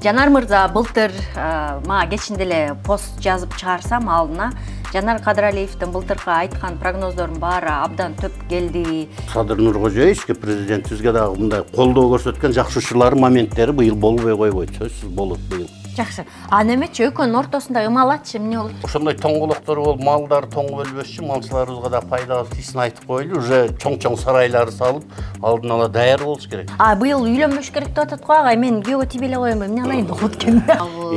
Жанар мырза, былтыр мага кечинде эле пост жазып чыгарсам алдына Жанар Кадыралиевдин былтыркы айткан прогноздордун баары абдан төп келди. Садыр Нуркожоевичке президентибизге дагы мындай колдоо көрсөткөн жакшы ушулар моменттери быйыл болбой койбойт, сөзсүз болот быйыл. Жакшы. А немечи экөөнүн ортосунда ымалатчы эмне болот? Ошондой тоңголоктор болуп, малдар тоң өлбөсчү, малчыларыбызга да пайдалуу тиесин айтып коелу, уже чоң-чоң сарайларды салып, алдын ала даяр болуш керек. Быйыл үйлөнбөш керек деп атат го агай, мен күйөөгө тийбей эле коем, эмне кылайын деп экен.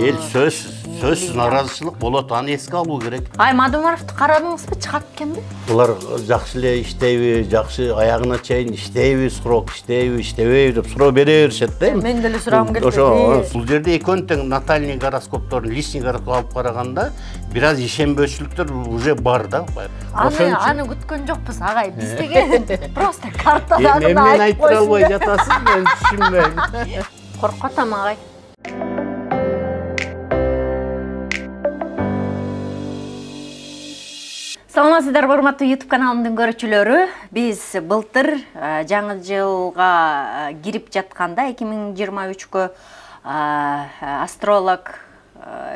Эл сөзсүз наразычылык болот, аны эске алуу керек. Мадумаровду карадыңызбы, чыгат экенби? Булар жакшы эле иштейби, жакшы аягына чейин иштейби, срок иштейби, иштебейби деп суроо бере беришет да. Мен деле сурамым келет. Ошо бул жерде экөөнүн тең натальный гороскопторун, личный гороскоп алып караганда, бир аз ишенбөөчүлүктөр уже бар да. Аны күткөн жокпуз агай. Биз деген просто картадан айтып мен айтып албай жатасыз, мен түшүнбөйм. Коркуп атам агай. Саламатсыздарбы, урматтуу YouTube каналымдын көрүүчүлөрү. Биз былтыр жаңы жылга кирип жатканда 2023кө астролог,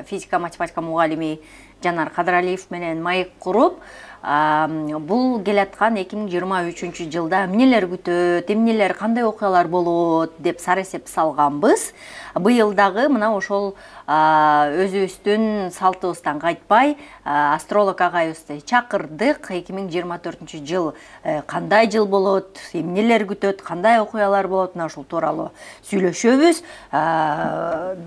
физика математика мугалими Жанар Кадыралиев менен маек куруп, бул келаткан 2023 жылда эмнелер күтөт, эмнелер кандай окуялар болот деп саресеп салганбыз. Быйыл дагы мына ошол өзүбүздүн салтыбыздан кайтпай астролог агайыбызды чакырдык. 2024 жыл кандай жыл болот, эмнелер күтөт, кандай окуялар болот, мына ушул тууралуу сүйлөшөбүз.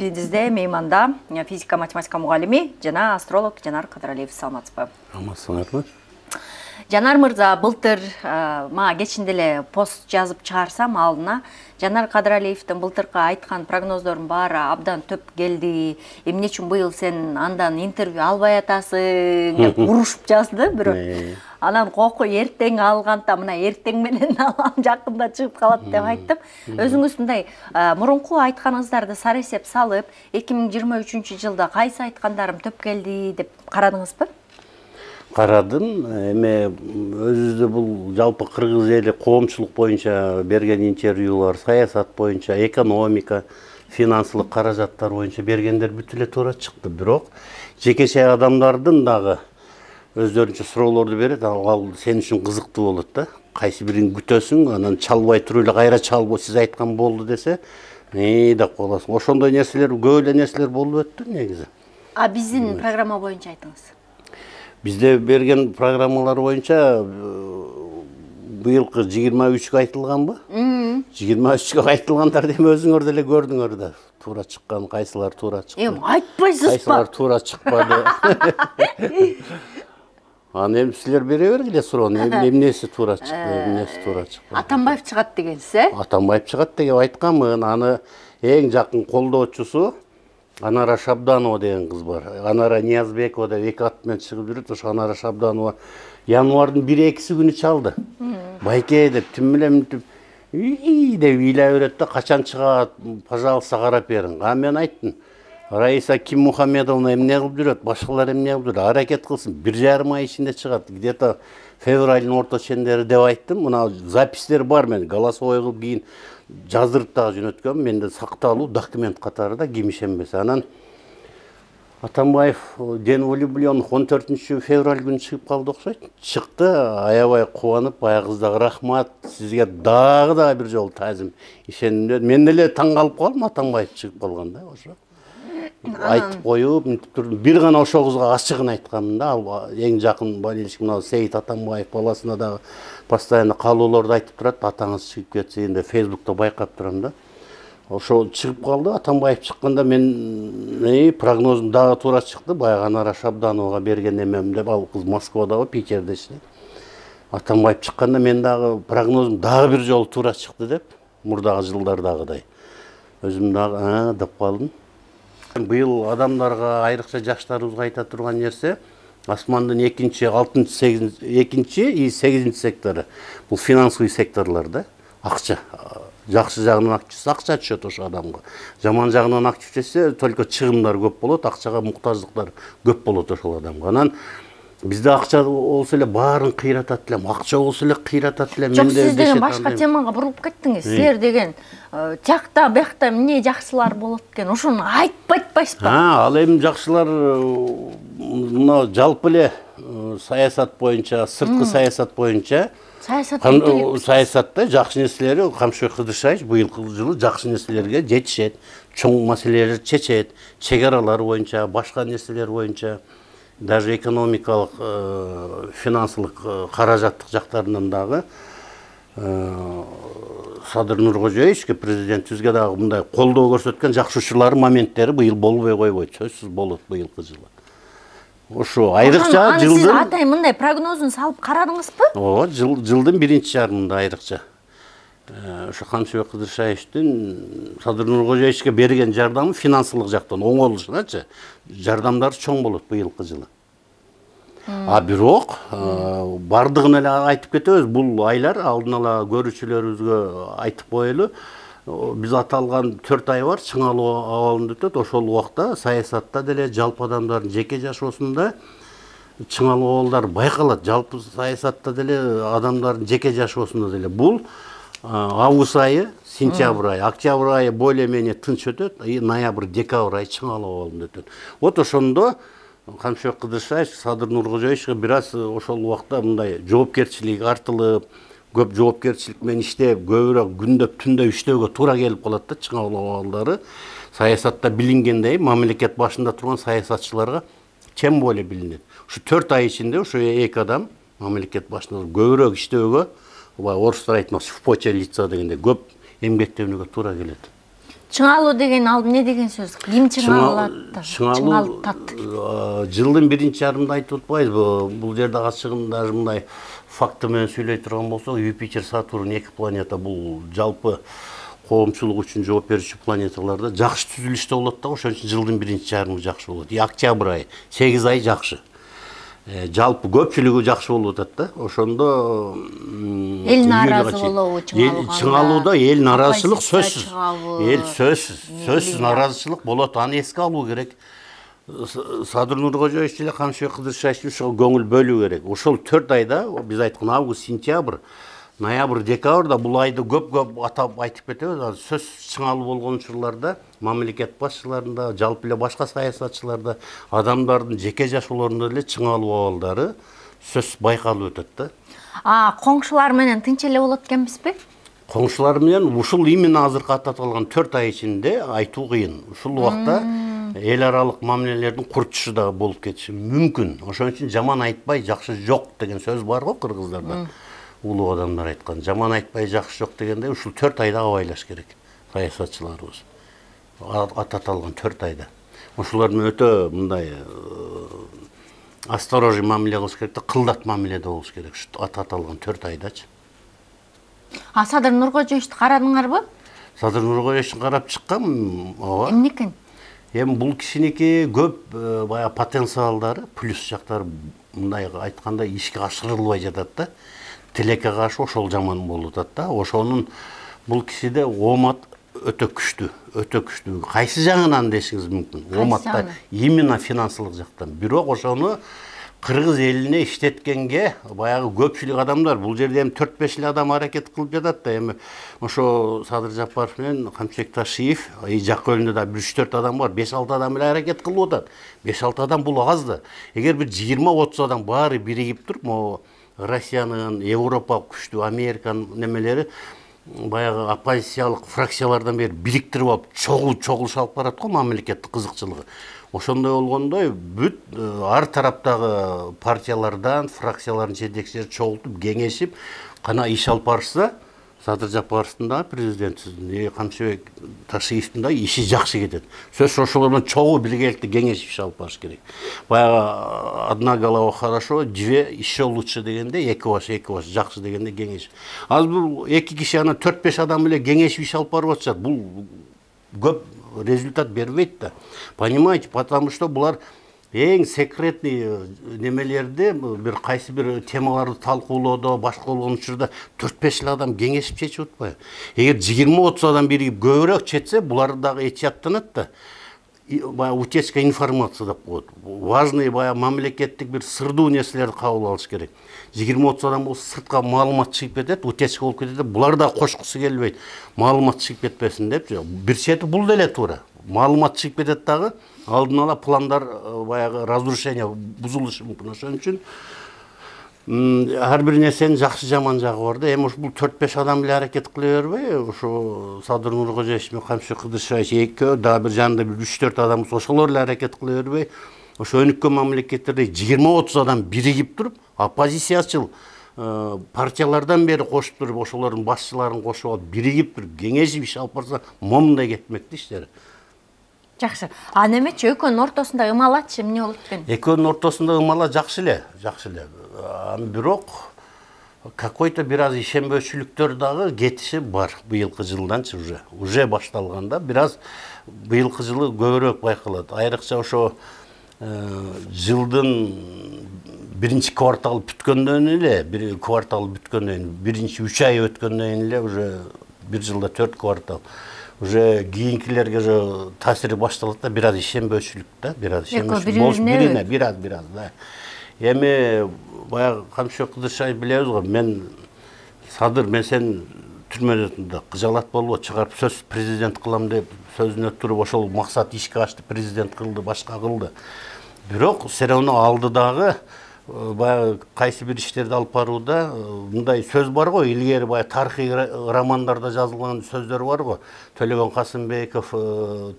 Бизде мейманда физика математика мугалими жана астролог Жанар Кадыралиев. Саламатсызбы? Амансыңарбы? Жанар мырза, былтыр мага кечинде эле пост жазып чыгарсам алдына Жанар Кадыралиевдин былтыркы айткан прогноздордун баары абдан төп келди. Эмне үчүн быйыл сен андан интервью албай атасың деп урушуп жазды бирөө. Анан коку эртең алганда мына эртең менен алам, жакында чыгып калат деп айттым. Өзүңүз мындай мурунку айтканыңыздарды саресеп салып, 2023 жылда кайсы айткандарым төп келди деп карадыңызбы? Карадым, эме өзүбүздө бул жалпы кыргыз эли коомчулук боюнча берген интервьюлар, саясат боюнча, экономика, финансылык каражаттар боюнча бергендер бүт эле туура чыкты. Бирок жекече адамдардын дагы өздөрүнчө суроолорду берет, ал сен үчүн кызыктуу болот да. Кайсы бирин күтөсүң, анан чалбай туруп эле кайра чалбоо сиз айткан болду десе, деп каласың. Ошондой нерселер, көп эле нерселер болуп өттү негизи. Биздин программа боюнча айтыңыз. Бизде берген программалар боюнча быйылкы 23гө айтылганбы? 23гө айтылгандар эми өзүңөр деле көрдүңөр да. Туура чыккан, кайсылар туура чыкты. Айтпайсызбы? Кайсылар туура чыкпады. Аны эми силер бере бергиле суроону, эмнеси туура чыкты, эмнеси туура чыкпады. Атамбаев чыгат дегенсиз, Атамбаев чыгат деп айтканмын. Аны эң жакын колдоочусу Анара Шабданова деген кыз бар. Анара Ниязбекова деп эки ат менен чыгып жүрөт. Ошо Анара Шабданова январдын 1-2 күнү чалды. Байке деп тим билем деп деп ыйлай берет да, качан чыгат, пожалуйста карап бериң. Мен айттым, Раиса Киммухамедовна эмне кылып жүрөт, башкалар эмне кылып жүрөт, аракет кылсын, 1,5 ай ичинде чыгат. Где-то февралдын орто чендери деп айттым. Мына запистер бар, мен голосовой кылып кийин жаздырып дагы жөнөткөм, менде сакталуу документ катарында кимишенбесе. Анан Атамбаев ден влюблен 14 февраль күнү чыгып калды окшойт. Чыкты, аябай кубанып, баягы кыз дагы рахмат, сизге дагы бир жолу таазим, ишендим. Мен деле таң калып калдым, Атамбаев чыгып калганда ошо. Айтып коюп, мынтип турдум. Бир гана ошо кызга ачыгын айтканмын да, ал эң жакын болельщик мына Сейит Атамбаев баласына дагы постоянно калууларды айтып турат, атаңыз чыгып кетсе, энди Facebook'та байкап турам да. Ошо чыгып калды, Атамбаев чыкканда мен прогнозум дагы туура чыкты, баягы Анара Шабдановага берген эмем деп, ал кыз Москвадагы, Питерде иштейт. Атамбаев чыкканда мен дагы прогнозум дагы бир жолу туура чыкты деп, мурдагы жылдардагыдай. Өзүм дагы деп калдым. Быйыл адамдарга, айрыкча жаштарыбызга айта турган нерсе, асмандын 2-6, 2 и 8 сектору. Бул финансовый секторлар да, акча. Жакшы жагынан актив, акча түшөт ошо адамга. Жаман жагынан активдесе, только чыгымдар көп болот, акчага муктаждыктар көп болот ошол адамга. Анан Бизде акча болсо эле баарын кыйратат элем, акча болсо эле кыйратат элем. Жок, сиз деген башка темага бурулуп кеттиңиз. Силер деген тиякта биякта эмне жакшылар болот экен, ошону айтып айтпайсызбы? Ал эми жакшылар мына жалпы эле саясат боюнча, сырткы саясат боюнча саясатта жакшы нерселери Камшыбек Кыдыршаевич быйылкы жылы жакшы нерселерге жетишет, чоң маселелерди чечет, чек аралар боюнча, башка нерселер боюнча, даже экономикалык, финансылык, каражаттык жактарынан дагы Садыр Нуркожоевичке президентибизге дагы мындай колдоо көрсөткөн жакшы учурлары, моменттери быйыл болбой койбойт, сөзсүз болот быйылкы жылы. Ошо айрыкча жылдын сиз атай мындай прогнозун салып карадыңызбы? Ооба, жылдын биринчи жарымында айрыкча. Ошо Камшыбек Кыдыршаевичтин Садыр Нуркожоевичке берген жардамы финансылык жактан оңолушуначы жардамдары чоң болот быйылкы жылы. Бирок бардыгын эле айтып кетебиз, бул айлар алдын ала көрүүчүлөрүбүзгө айтып коелу. Биз аталган 4 ай бар, Чыңалуу абалында өтөт. Ошол убакта саясатта деле, жалпы адамдардын жеке жашоосунда Чыңалуу абалдар байкалат. Жалпы саясатта деле, адамдардын жеке жашоосунда деле. Бул август айы, сентябрь айы, октябрь айы более-менее тынч өтөт, ноябрь, декабрь айы Чыңалуу абалында өтөт. Вот ошондо Камшыбек Кыдыршаевич Садыр Нуркожоевичке бир аз ошол убакта мындай жоопкерчилик артылып, көп жоопкерчилик менен иштеп, көбүрөөк күндөп түндөп иштөөгө туура келип калат да. Чыңалуу абалдары саясатта билингендей, мамлекет башында турган саясатчыларга тем более билинет. Ушу 4 ай ичинде ушу 2 адам мамлекет башында көбүрөөк иштөөгө, орустар айтмакчы в поте лица дегенде көп эмгектенүүгө туура келет. Чыңалуу деген ал эмне деген сөз? Ким чыңалат? Чыңалтат. Жылдын биринчи жарымында айтып атпайбызбы? Бул жерде ачыгын даже мындай факты менен сүйлөй турган болсок, Юпитер, Сатурн 2 планета бул жалпы коомчулук үчүн жооп берүүчү планеталарда жакшы түзүлүштө болот да, ошон үчүн жылдын биринчи жарымы жакшы болот. Октябрь айы, 8 ай жакшы. Жалпы көпчүлүгү жакшы болуп атат да. Ошондо эл нааразы болобу Чыңалууга? Чыңалууда эл нааразычылык сөзсүз. Эл сөзсүз нааразычылык болот. Аны эске алуу керек. Садыр Нуркожоевич деле Камшыбек Кыдыршаевич ушуга көңүл бөлүү керек. Ошол 4 айда биз айткан август, сентябрь, ноябрь, декабрда бул айды көп атап айтып кетебиз. Сөз чыңалуу болгон учурларда мамлекет башчыларында, жалпы эле башка саясатчыларда, адамдардын жеке жашоолорунда деле чыңалуу абалдары сөз байкалып өтөт да. Коңшулар менен тынч эле болот экенбизби? Коңшулар менен ушул именно азыркы аталган 4 ай ичинде айтуу кыйын. Ушул убакта эл аралык мамилелердин курчушу да болуп кетиши мүмкүн. Ошон үчүн жаман айтпай жакшы жок деген сөз бар го кыргыздарда. Улуу адамдар айткан. Жаман айтпай жакшы жок дегенде ушул 4 айда абайлаш керек саясатчыларыбыз. Аталган 4 айда. Ошолор менен өтө мындай осторожный мамиле кылыш керек да, кылдат мамиледе болуш керек. Аталган 4 айдачы. Садыр Нуркожоевичти карадыңарбы? Садыр Нуркожоевичти карап чыккам. Ооба. Эмне экен? Эми бул кишиники көп бая потенциалдары, плюс жактары мындай айтканда ишке ашырылбай жатат да. Тилекке каршы ошол жаман болуп атат да. Ошонун бул кишиде омат өтө күчтүү. Кайсы жагынан дешиңиз мүмкүн. Оматта именно финансылык жактан. Бирок ошону кыргыз элине иштеткенге баягы көпчүлүк адамдар, бул жерде эми 4-5 адам аракет кылып жатат да. Эми ошо Садыр Жапаров менен Камчыбек Ташиев, жак өлүндө да 3-4 адам бар, 5-6 адам эле аракет кылып атат. 5-6 адам бул аз да. Эгер бир 20-30 адам баары биригип туруп, могу Россиянын, Европа күчтүү, Американын немелери баягы оппозициялык фракциялардан бери бириктирип алып, чогулуш алып барат го мамлекеттик кызыкчылыгы. Ошондой болгондой бүт ар тараптагы партиялардан, фракциялардын жетекчилери чогултуп, кеңешип, кана иш алып барышса, Садыр Жапаровдун да президентибиздин, Камчыбек Ташиевдин да иши жакшы кетет. Сөз ошолор менен чогуу биргеликте кеңешип иш алып барыш керек. Баягы одна голова хорошо, две еще лучше дегенде, эки баш жакшы дегенде кеңешип. Азыр бул эки киши ана 4-5 адам эле кеңешип иш алып барып атышат. Бул көп результат бербейт да. Понимаете, потому что булар эң секретный немелерди, бир кайсы бир темаларды талкуулоодо, башка болгон учурда 4-5 адам кеңешип чечип атпайбы. Эгер 20-30 адам биригип көбүрөөк чечсе, булар дагы эчияттанат да. баягы утечка информация деп коет. Важный баягы мамлекеттик бир сырдуу нерселерди кабыл алыш керек. 20-30 адам болсо сыртка маалымат чыгып кетет, утечка болуп кетет, булар да кошкусу келбейт. Маалымат чыгып кетпесин деп. Бир чети бул деле туура. Маалымат чыгып кетет дагы, алдын ала пландар баягы разрушение бузулушу мүмкүн. Ошон үчүн ар бир нерсенин жакшы жаман жагы бар да. Эми ушу бул 4-5 адам эле аракет кыла бербей, ушу Садыр Нуркожоевич менен Камшык Кыдыршаевич экөө, дагы бир жанында бир 3-4 адам ошолор эле аракет кыла бербей, ошо өнүккөн мамлекеттерде 20-30 адам биригип туруп, оппозициячыл партиялардан бери кошуп туруп, ошолордун башчыларын кошуп алып, биригип туруп, кеңешип иш алып барса, момундай кетмекти иштери. Жакшы. А немечи экөөнүн ортосунда ымалатчы эмне болот экен? Экөөнүн ортосунда ымала жакшы эле. Бирок какой-то бир аз ишенбөөчүлүктөр дагы кетиши бар быйылкы жылданчы уже башталганда. Бир аз быйылкы жылы көбүрөөк байкалат. Айрыкча ошо жылдын биринчи кварталы бүткөндөн эле, биринчи 3 ай өткөндөн эле уже бир жылда 4 квартал. Уже кийинкилерге же таасири башталат да, бир аз ишенбөөчүлүк да, бир аз ишенбөөчүлүк. Бир аз да. Эми баягы Камшык Кыдыршаев билебиз го, мен Садыр, мен сен түрмөдө кыжалат болбо, чыгарып сөз президент кылам деп сөзүнө туруп ошол максат ишке ашты, президент кылды, башка кылды. Бирок все равно алды дагы баягы кайсы бир иштерди алып барууда мындай сөз бар го, илгери баягы тарыхый романдарда жазылган сөздөр бар го. Төлөгөн Касымбеков,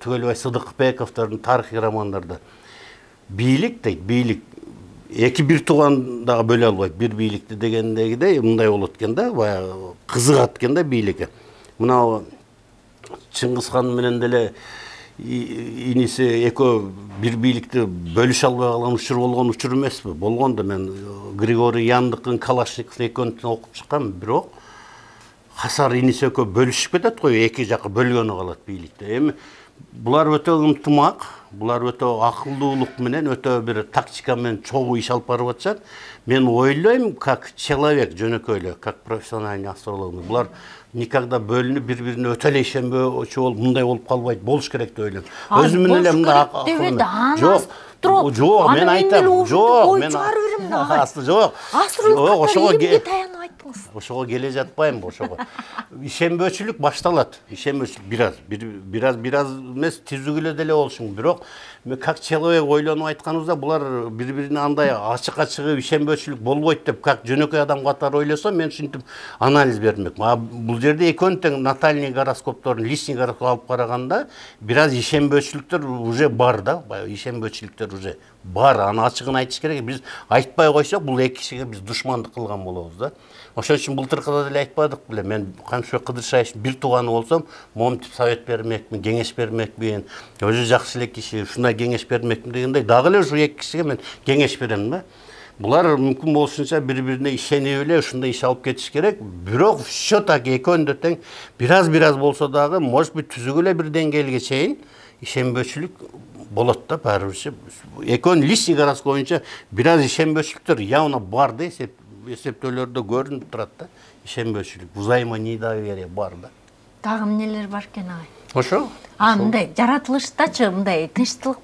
Түгөлбай Сыдыкбековдордун тарыхый романдарда. Бийлик дейт, бийлик эки бир тууган дагы бөлө албайт, бир бийликти дегендегидей мындай болот экен да, баягы кызыгат экен да бийликке. Мына Чыңгыз хан менен деле иниси экөө бир бийликти бөлүшө албай калган учур болгон учур эмеспи? Болгон да, мен Григорий Яндыкын, Калашников экөөнүн окуп чыккам, бирок Хасар иниси экөө бөлүшүп кетет го, эки жакка бөлгөнү калат бийликти. Эми булар өтө ынтымак, булар өтө акылдуулук менен, өтө бир тактика менен чогуу иш алып барып атышат. Мен ойлойм, как человек жөнөкөй эле, как профессиональный астролог, булар никогда бөлүнүп бири-бирине өтө эле ишенбөөчү болуп, мындай болуп калбайт, болуш керек деп ойлойм. Өзүм эле мындай жок, мен айтам, жок, мен жок. Ошого таянып айттыңыз. Ошого келе жатпайм, ошого. Ишенбөөчүлүк башталат. Ишенбөөчүлүк бир аз эмес, түзүгүлө деле болушу мүмкүн. Бирок как человек ойлонуп айтканыбызда, булар бири-бирине андай ачык-ачыгы ишенбөөчүлүк болбойт деп, как жөнөкөй адам катары ойлосо, мен ушинтип анализ бермек. Бул жерде экөөнүн тең натальный гороскопторун, личный гороскоп алып караганда, бир аз ишенбөөчүлүктөр уже бар да, ишенбөөчүлүктөр уже бар. Аны ачыгын айтыш керек. Биз айтпай койсок, бул эки кишиге биз душмандык кылган болобуз да. Ошон үчүн былтыркыда деле айтпадык беле, мен Камшык Кыдыршаевдин бир тууганы болсом, моминтип совет бермекмин, кеңеш бермекмин, өзү жакшы эле киши, ушундай кеңеш бермекмин дегендей, дагы эле ушу эки кишиге мен кеңеш берем да. Булар мүмкүн болушунча бири-бирине ишенип эле ушундай иш алып кетиш керек. Бирок все так экөөнү тең бир аз болсо дагы, может быть, түзүгү эле бир деңгээлге чейин ишенбөөчүлүк болот да, баары бир. Экөөнүн личный гороскоп боюнча бир аз ишенбөөчүлүктөр явно бар да, эсептөөлөрдө көрүнүп турат да, ишенбөөчүлүк, взаимонедоверие бар да. Дагы эмнелер бар экен агай? Ошо. Мындай жаратылыштачы мындай тынчтык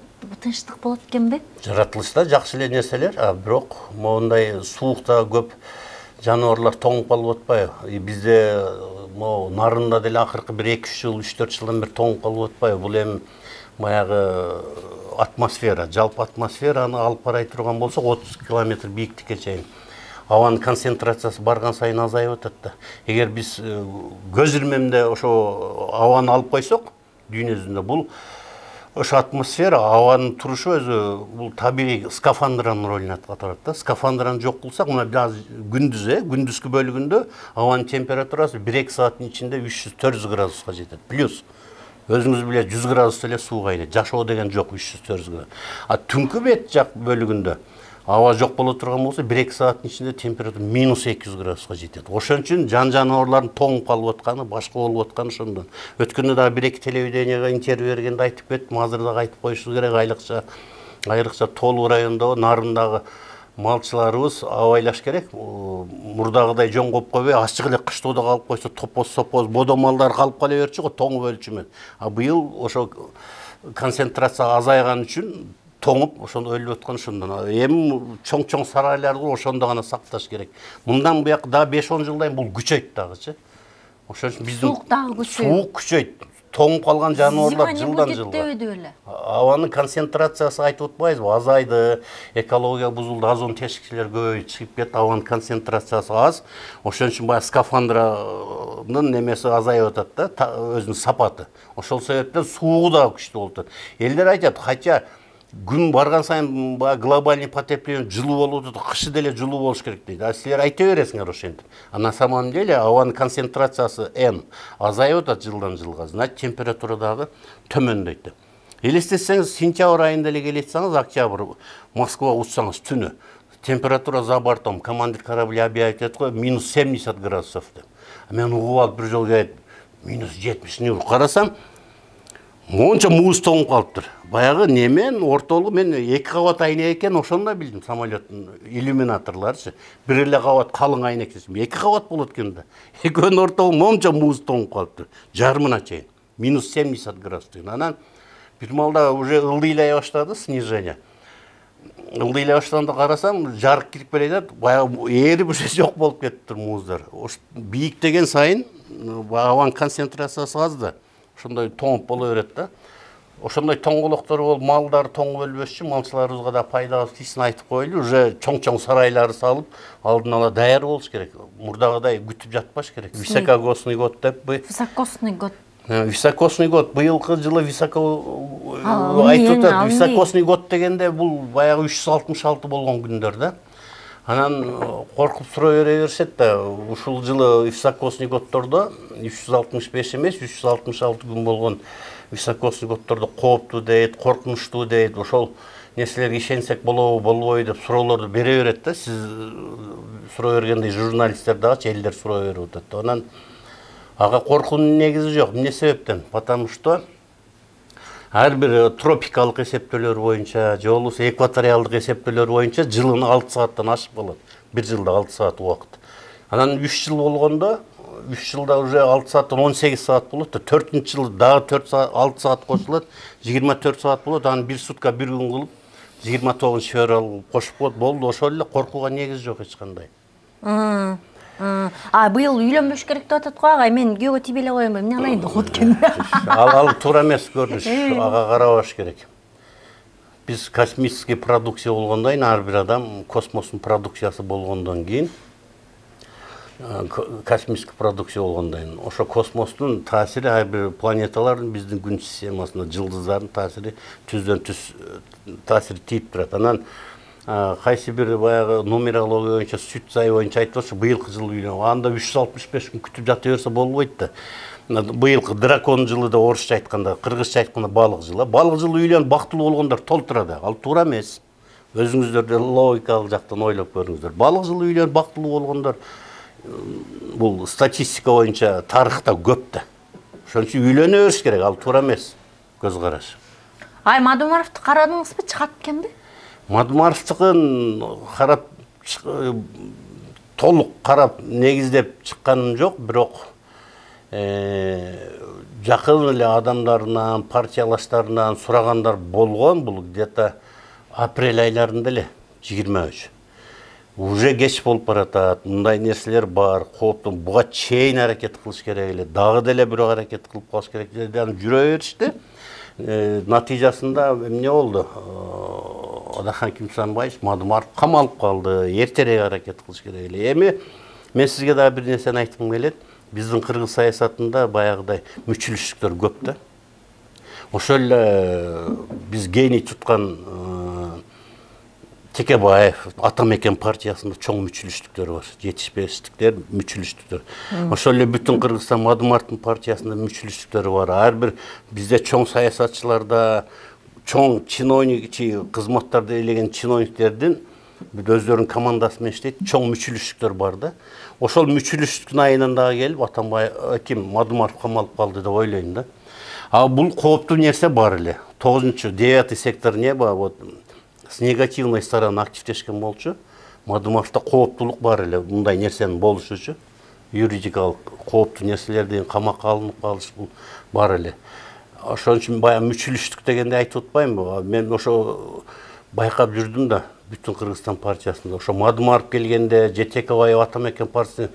болот экенби? Жаратылышта жакшы эле нерселер, бирок моундай суукта көп жаныбарлар тоңуп калып атпайбы? Бизде могу нарында деле акыркы бир 2-3 жыл, 3-4 жылдан бери тоңуп калып атпайбы? Бул эми баягы атмосфера, жалпы атмосфераны алып карай турган болсок, 30 километр бийиктикке чейин абанын концентрациясы барган сайын азайып атат да. Эгер биз көз ирмемде ошо абаны алып койсок, дүйнө жүзүндө, бул ошо атмосфера, абанын турушу өзү бул табигый скафандранын ролун аткарат да. Скафандраны жок кылсак, мына бир аз күндүзгү бөлүгүндө абанын температурасы 1-2 сааттын ичинде 300-400 градуска жетет. Плюс өзүңүз билет, 100 градус эле суу кайнайт. Жашоо деген жок, 300-400 градус. Түнкү бет жак бөлүгүндө аба жок боло турган болсо, 1-2 сааттын ичинде температура -200 градуска жетет. Ошон үчүн жаныбарлардын тоңуп калып атканы, башка болуп атканы ошондон. Өткөндө дагы 1-2 телевиденияга интервью бергенде айтып кеттим, азыр дагы айтып коюшубуз керек, айрыкча Тоолуу районундагы нарындагы малчыларыбыз абайлаш керек. Мурдагыдай жоңгоп койбой, ачык эле кыштоодо калып койсо, топоз, бодо малдар калып кала берчү го, тоңуп өлчү эмес. Быйыл ошо концентрация азайган үчүн тоңуп ошондо өлүп аткан ошондон. Эми чоң сарайларды ошондо гана сакташ керек. Мындан буяк да 5-10 жылдан бул күчөйт дагычы. Ошон үчүн биздин суук дагы күчөйт. Суук күчөйт. Тоңуп калган жаныбарлар жылдан жылга. Абанын концентрациясы айтып атпайбызбы? Азайды, экология бузулду, озон тешикчилер көбөйүп чыгып кетти, абанын концентрациясы аз. Ошон үчүн баягы скафандранын немеси азайып атат да, өзүнүн сапаты. Ошол себептен суугу да күчтүү болуп атат. Элдер айтат, хотя күн барган сайын глобальный потепление жылуу болуп атат, кышы деле жылуу болуш керек дейт. А силер айта бересиңер ошентип. А на самом деле абанын концентрациясы азайып атат жылдан жылга. Значит, температура дагы төмөндөйт. Элестетсеңиз, сентябрь айында эле келетсеңиз, октябрь Москва учсаңыз түнү температура за бортом, командир корабля объявить этет го минус 70 градусов деп. Мен угуп алып бир жолу келет минус 70 карасам, монча муз тоңуп калыптыр. Баягы немен ортолугу мен 2 кабат айнек экен, ошондо билдим самолеттин иллюминаторларычы. Бир эле кабат калың айнек десем, 2 кабат болот экен да. Экөөнүн ортолугу монча муз тоңуп калыптыр. Жарымына чейин. Минус 70 градус деген. Анан бир малда уже ылдыйлай баштады снижение. Ылдыйлай баштаганда карасам, жарык кирип келет, баягы эрип уже жок болуп кетиптир муздар. Бийиктеген сайын абанын концентрациясы аз да. Ошондой тоңуп боло берет да. Ошондой тоңголоктор болуп, малдар тоңуп өлбөш үчүн малчыларыбызга да пайдалуу тийсин айтып коелу, уже чоң сарайларды салып, алдын ала даяр болуш керек. Мурдагыдай күтүп жатпаш керек. Високосный год деп бу. Високосный год. Високосный год. Быйылкы жылы айтып атат. Високосный год дегенде бул баягы 366 болгон күндөр да. Анан коркуп суроо бере беришет да, ушул жылы високосный годдордо 365 эмес, 366 күн болгон високосный годдордо кооптуу дейт, коркунучтуу дейт. Ошол нерселерге ишенсек болобу, болбойбу деп суроолорду бере берет да. Сиз суроо бергендей журналисттер дагычы элдер суроо берип атат. Анан ага коркуунун негизи жок. Эмне себептен? Потому что ар бир тропикалык эсептөөлөр боюнча, же болбосо экваториалдык эсептөөлөр боюнча жылын 6 сааттан ашып калат. Бир жылда 6 саат убакыт. Анан 3 жыл болгондо, 3 жылда уже 6 сааттан 18 саат болот. 4-нчы жылы дагы 4 саат, 6 саат кошулат, 24 саат болот. Анан бир сутка бир күн кылып 29 февраль кошуп коет. Болду, ошол эле, коркууга негиз жок эч кандай. Быйыл үйлөнбөш керек деп атат го агай. Мен күйөөгө тийбей эле коеюн, эмне кылайын деп өткөн. Ал туура эмес көрүнүш. Ага карабаш керек. Биз космический продукция болгондон кийин, ар бир адам космостун продукциясы болгондон кийин, космический продукция болгондон кийин, ошо космостун таасири ар бир планеталардын, биздин күн системасына, жылдыздардын таасири түздөн түз таасири тийип турат. Анан кайсы бир баягы нумерология боюнча, сүт сайы боюнча айтып атса, быйылкы жылы үйлөнөм. Анда 365 күн күтүп жата берсе болбойт да. Быйылкы дракон жылы да орусча айтканда, кыргызча айтканда балык жылы. Балык жылы үйлөнүп бактылуу болгондор толтурат. Ал туура эмес. Өзүңүздөр да логикалык жактан ойлоп көрүңүздөр. Балык жылы үйлөнүп бактылуу болгондор бул статистика боюнча тарыхта көп да. Ошон үчүн үйлөнө бериш керек. Ал туура эмес көз караш. Мадумаровду карадыңызбы, чыгат экенби? Мадумаровтыкын карап, толук карап, негиздеп чыкканым жок, бирок жакын эле адамдарынан, партиялаштарынан сурагандар болгон. Бул где-то апрель айларында эле 23. Уже кеч болуп баратат. Мындай нерселер бар, кооптуу. Буга чейин аракет кылыш керек эле. Дагы деле бирок аракет кылып калыш керек деп жүрө беришти. Натыйжасында эмне болду? Одахан Кимсанбаевич Мадумаров камалып калды. Эртерээк аракет кылыш керек эле. Эми мен сизге дагы бир нерсени айткым келет. Биздин кыргыз саясатында баягыдай мүчүлүштүктөр көп да. Ошол эле биз гений туткан Текебаев Атамекен партиясында чоң мүчүлүштүктөр бар. Жетишпестиктер, мүчүлүштүктөр. Ошол эле бүтүн Кыргызстан Мадумаровдун партиясында мүчүлүштүктөр бар. Ар бир бизде чоң саясатчыларда, чоң чиновник кызматтарды ээлеген чиновниктердин өздөрүнүн командасы менен иштейт, чоң мүчүлүштүктөр бар да. Ошол мүчүлүштүктүн айынан дагы келип Атамбаев Мадумаров камалып калды деп ойлойм да. А бул кооптуу нерсе бар эле. 9-9 сектор не бар, вот с негативной стороны активдешкен болчу. Мадумаровда кооптуулук бар эле, мындай нерсенин болушучу. Юридикалык кооптуу нерселерден камакка алынып калыш бул бар эле. Ошон үчүн баягы мүчүлүштүк дегенди айтып атпаймынбы? Мен ошо байкап жүрдүм да бүтүн Кыргызстан партиясында. Ошо Мадумаров келгенде, же Текебаев Атамекен партиясына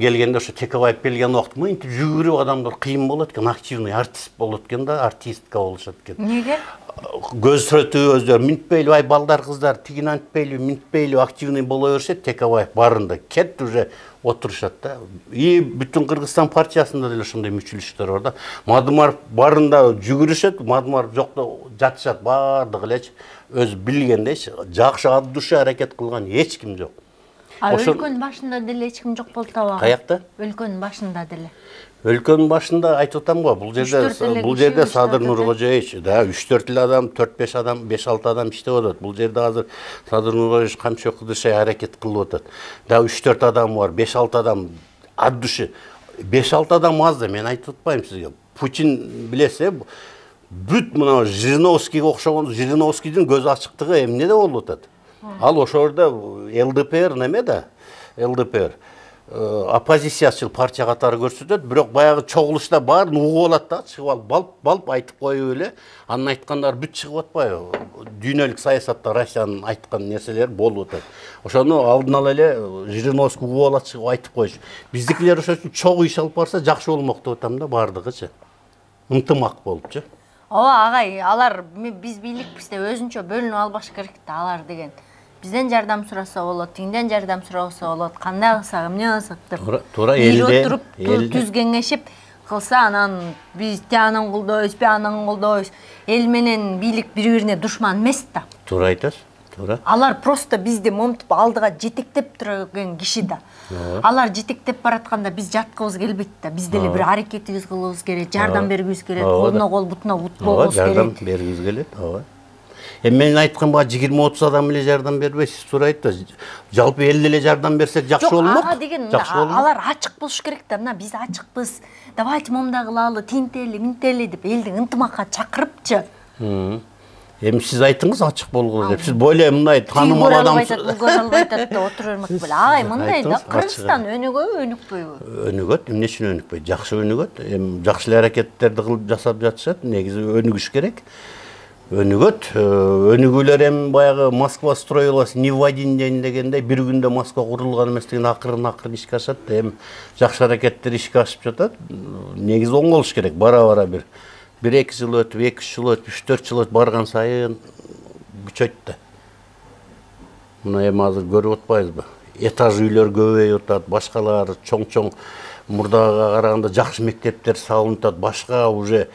келгенде, ошо Текебаев келген убакта мынтип жүгүрүп адамдар кыйын болот экен, активный артист болот экен да, артистка болушат экен. Неге? Көз сүрөтү өздөрү минтпейли, ай балдар кыздар тигин антпейли, минтпейли, активный боло беришет. Текебаев барында кет уже отурушат да. И бүтүн Кыргызстан партиясында деле ошондой мүчүлүштөр бар да. Мадумаров барында жүгүрүшөт, Мадумаров жокто жатышат, бардыгы элечи өз билгендейчи. Жакшы ат душа аракет кылган эч ким жок. Өлкөнүн башында деле эч ким жок болуп табагы. Каякта? Өлкөнүн башында деле. Өлкөнүн башында айтып атам го, бул жерде Садыр Нуркожоевич, да, 3-4 адам, 4-5 адам, 5-6 адам иштеп атат. Бул жерде азыр Садыр Нуркожоевич камчы кыдыршай аракет кылып атат. Да, 3-4 адам бар, 5-6 адам ат душы. 5-6 адам аз да, мен айтып атпайм сизге. Путин билесе, бүт мына Жириновскийге окшогон, Жириновскийдин көз ачыктыгы эмнеде болуп атат? Ал ошорда ЛДПР неме да? ЛДПР оппозициячыл партия катары көрсөтөт, бирок баягы чогулушта баарын угуп алат да, чыгып алып, балп айтып коюп эле, анын айткандары бүт чыгып атпайбы? Дүйнөлүк саясатта Россиянын айткан нерселери болуп атат. Ошону алдын ала эле Жириновский угуп алат, чыгып айтып коюш. Биздикилер ошон үчүн чогуу иш алып барса жакшы болмок деп атам да, бардыгычы. Ынтымак болупчу. Ооба агай, алар биз бийликпиз деп өзүнчө бөлүнүп албаш керек да, алар деген. Бизден жардам сураса болот, тиңден жардам сураса болот, кандай кылсак, эмне кылсак деп. Туура элде туруп түз кеңешип кылса, анан биз тиянын колдойбуз, биянын колдойбуз. Эл менен бийлик бири-бирине душман эмес да. Туура айтасыз, туура. Алар просто бизди момтуп алдыга жетектеп турган киши да. Алар жетектеп баратканда биз жаткыбыз келбейт да. Биз деле бир аракетибиз кылыбыз керек, жардам бергибиз керек, колуна кол, бутуна бут болбос керек. Жардам бергибиз келет, ооба. Мен айткан бага 20-30 адам эле жардам бербейсиз, туура айтты. Жалпы эл эле жардам берсек жакшы болмок. Ага деген, алар ачык болуш керек да. Мына биз ачыкпыз. Давайте момундай кылалы, тинтели, минтели деп элди ынтымакка чакырыпчы. Эми сиз айтыңыз ачык болгула деп. Сиз бойлой мындай таанымал адамсыз. Бул көрө албайт деп отура бермек беле. Агай мындай да, Кыргызстан өнүгөбү, өнүкпөйбү? Өнүгөт, эмне үчүн өнүкпөйт? Жакшы өнүгөт. Эми жакшы аракеттерди кылып жасап жатышат. Негизи өнүгүш керек. Өнүгөт. Өнүгүүлөр эми баягы Москва строилась не в один день дегендей, бир күндө Москва курулган эмес деген акырын ишке ашат. Эми жакшы аракеттер ишке ашып жатат. Негизи оң болуш керек, бара-бара бир 1-2 жыл өтүп, 2-3 жыл өтүп, 3-4 жыл өтүп барган сайын күчөйт да. Мына эми азыр көрүп атпайбызбы? Этаж үйлөр көбөйүп атат, башкалар чоң-чоң мурдага караганда жакшы мектептер салынып атат, башка уже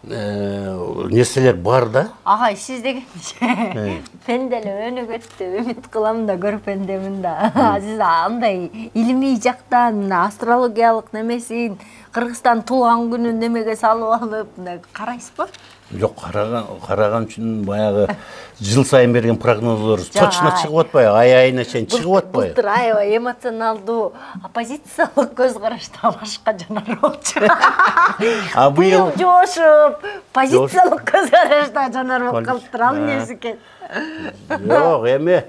нерселер бар да. Агай, сиз дегенче мен деле өнүгөт деп үмүт кылам да, көрпөндөмүн да. Сиз андай илимий жактан астрологиялык немесин Кыргызстан туулган күнүн немеге салып алып, карайсызбы? Жок, караган үчүн баягы жыл сайын берген прогнозлор точно чыгып атпайбы? Ай-айына чейин чыгып атпайбы? Былтыр аябай эмоционалдуу оппозициялык көз карашта башка жанар болчу. А быйыл жошуп, позициялык көз карашта жанар болуп калыптыр. Ал эмнеси экен? Жок, эми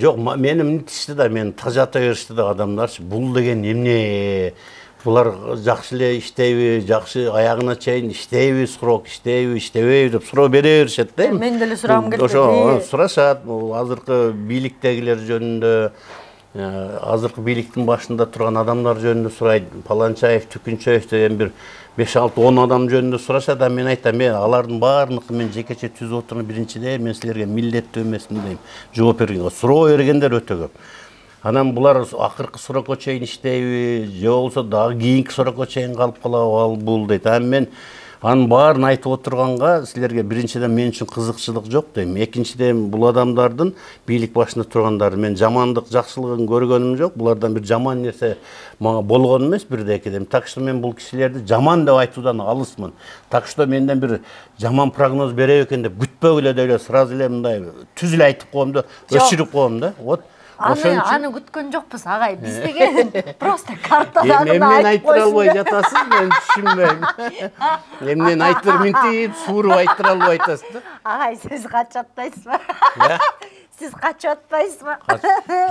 жок, мени мынтишти да, мени тажата беришти да адамдарчы. Бул деген эмне? Булар жакшы эле иштейби, жакшы аягына чейин иштейби, срок иштейби, иштебейби деп суроо бере беришет да. Мен деле сурагым келди. Ошо сурашат, азыркы бийликтегилер жөнүндө, азыркы бийликтин башында турган адамдар жөнүндө сурайт. Паланчаев, Түкүнчөев деген бир 5-6-10 адам жөнүндө сурашат. Мен айтам, мен алардын баарыныкы мен жекече түзүп отурган биринчиде мен силерге милдеттүү эмесмин дейм. Жооп бергенге суроо бергендер өтө көп. Анан булар акыркы срокко чейин иштейби, же болбосо дагы кийинки срокко чейин калып калабы, ал бул дейт. Мен анын баарын айтып отурганга силерге биринчиден мен үчүн кызыкчылык жок дейм. Экинчиден бул адамдардын бийлик башында тургандары мен жамандык, жакшылыгын көргөнүм жок. Булардан бир жаман нерсе мага болгон эмес бирдеки дейм. Так что мен бул кишилерди жаман деп айтуудан алысмын. Так что менден бир жаман прогноз берет экен деп күтпөгүлө деле сразу эле мындай түз эле айтып коем да, өчүрүп коем да. Вот. Аны күткөн жокпуз, агай. Биз деген просто картадагы эмнени айтыра албай жатасыз, мен түшүнбөйм. Эмнени айтыр минтип, сууруп айтыра албай атасыз да. Агай, сиз качаттайсызбы? Сиз качып атпайсызбы?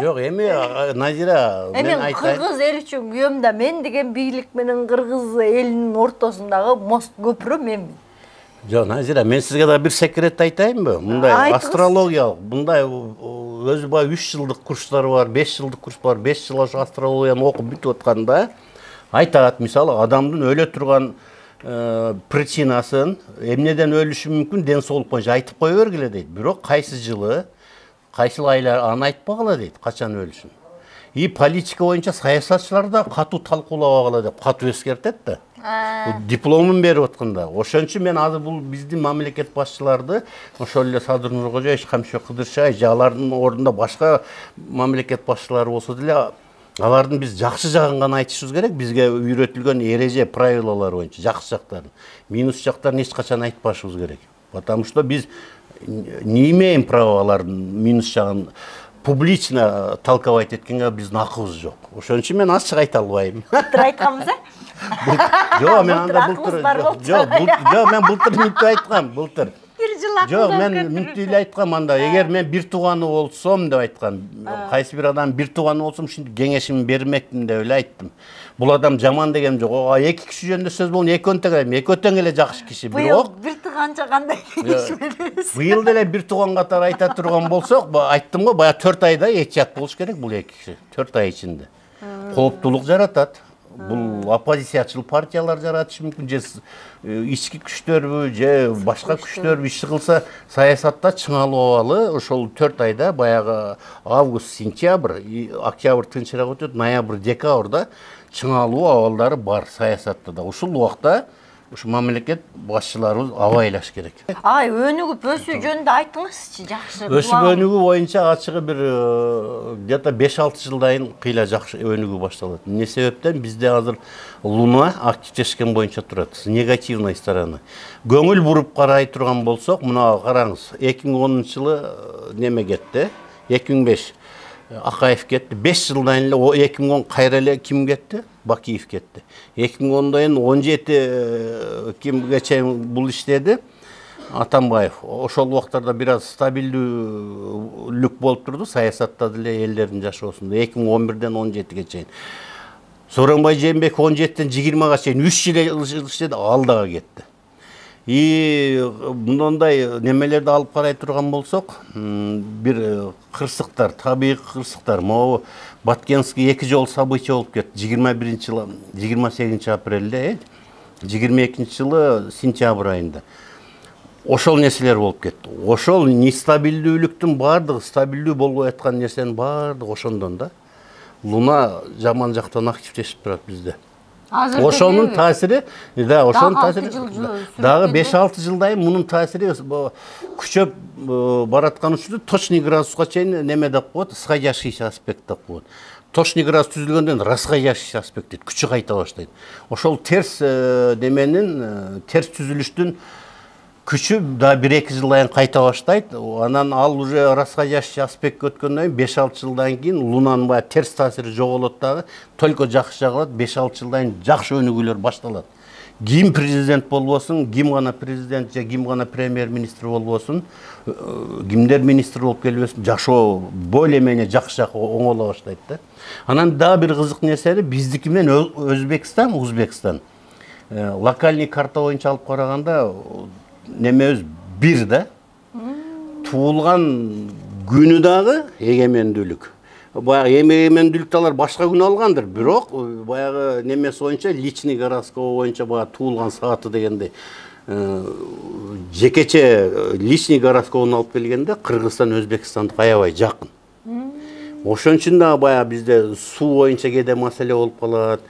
Жок, эми Назира, мен айтайын. Кыргыз эл үчүн күйөм да, мен деген бийлик менен кыргыз элинин ортосундагы мост көпүрө менмин. Жок, Назира, мен сизге да бир секрет айтайынбы? Мындай астрологиялык, мындай өзү бай 3 жылдык курстар бар, 5 жылдык курс бар, 5 жыл ошо астрологияны окуп бүтүп атканда айтат, мисалы адамдын өлө турган причинасын, эмнеден өлүшү мүмкүн ден соолук боюнча айтып кое бергиле дейт. Бирок кайсы жылы, кайсы айлар аны айтпагыла дейт, качан өлүшүн. И политика боюнча саясатчылар да катуу талкуулабагыла деп катуу эскертет да. Дипломун берип атканда. Ошон үчүн мен азыр бул биздин мамлекет башчыларды, ошол эле Садыр Нуркожоевич, Камшо Кыдыршаев, алардын ордунда башка мамлекет башчылары болсо деле, алардын биз жакшы жагын гана айтышыбыз керек. Бизге үйрөтүлгөн эреже, правилалар боюнча жакшы жактарын, минус жактарын эч качан айтпашыбыз керек. Потому что биз не имеем права алардын минус жагын публично толковать эткенге биздин акыбыз жок. Ошон үчүн мен ачык айта албайм. Былтыр айтканбыз, Жок, мен анда былтыр. Жок, мен былтыр мынтип айткам, былтыр. Жок, мен мынтип эле айткам анда, эгер мен бир тууганы болсом деп айткам. Кайсы бир адам бир тууганы болсом, ушинтип кеңешимди бермекмин деп эле айттым. Бул адам жаман дегем жок. Эки киши жөнүндө сөз болгон, экөөнү тең элем. Экөө тең эле жакшы киши. Быйыл бир тууганча кандай кеңеш беребиз? Быйыл деле бир тууган катары айта турган болсок, айттым го, бая 4 айда этият болуш керек бул эки киши. 4 ай ичинде. Кооптулук жаратат. Бул оппозициячыл партиялар жаратышы мүмкүн, же ички күчтөрбү, же башка күчтөрбү иш кылса, саясатта чыңалуу абалы ошол 4 айда баягы август, сентябрь, октябрь тынчыраак өтөт, ноябрь, декабрда чыңалуу абалдары бар саясатта да. Ушул убакта ушу мамлекет башчыларыбыз абайлаш керек. Өнүгүп өсүү жөнүндө айтыңызчы, жакшы. Өсүп өнүгүү боюнча ачыгы бир где-то 5-6 жылдан кыйла жакшы өнүгүү башталат. Эмне себептен бизде азыр Луна активдешкен боюнча турат, негативный стороны. Көңүл буруп карай турган болсок, мына караңыз, 2010-жылы неме кетти, 2005 Акаев кетти. 5 жылдан эле 2010 кайра эле ким кетти? Бакиев кетти. 2010-дон 17 кимге чейин бул иштеди? Атамбаев. Ошол убактарда бир аз стабилдүүлүк болуп турду, саясатта деле элдердин жашоосунда. 2011-ден 17-ге чейин. Сооронбай Жээнбеков 17-ден 20-га чейин 3 жыл иштеди, ал дагы кетти. И мындай немелерди алып карай турган болсок, бир кырсыктар, табигый кырсыктар, могу Баткенский 2 жол события болуп кетти. 21-жылы, 28-апрелде, 22-жылы сентябрь айында. Ошол нерселер болуп кетти. Ошол нестабилдүүлүктүн бардыгы, стабилдүү болбой аткан нерсенин бардыгы ошондон да. Луна жаман жактан активдешип турат бизде. Ошонун таасири, да, ошонун таасири дагы 5-6 жылдай мунун таасири күчөп бараткан үчүн точный градуска чейин неме деп коет, сходящийся аспект деп коет. Точный градус түзүлгөндөн расходящийся аспект дейт, күчү кайта баштайт. Ошол терс неменин, терс түзүлүштүн күчү да 1-2 жылдан кайта баштайт. Анан ал уже расходящий аспект өткөндөн 5-6 жылдан кийин Лунанын бая терс таасири жоголот дагы, только жакшы жагылат, 5-6 жылдан жакшы өнүгүүлөр башталат. Ким президент болбосун, ким гана президент же ким гана премьер-министр болбосун, кимдер министр болуп келбесин, жашоо более-менее жакшы жакка оңоло баштайт да. Анан дагы бир кызык нерсери, биздики менен Өзбекстан, Узбекстан локальный карта боюнча алып караганда немебиз бир да. Туулган күнү дагы эгемендүүлүк. Баягы эгемендүүлүктү алар башка күнү алгандыр, бирок баягы немеси боюнча личный гороскоп боюнча баягы туулган сааты дегенде жекече личный гороскопун алып келгенде Кыргызстан Өзбекстандык аябай жакын. Ошон үчүн да баягы бизде суу боюнча кээде маселе болуп калат.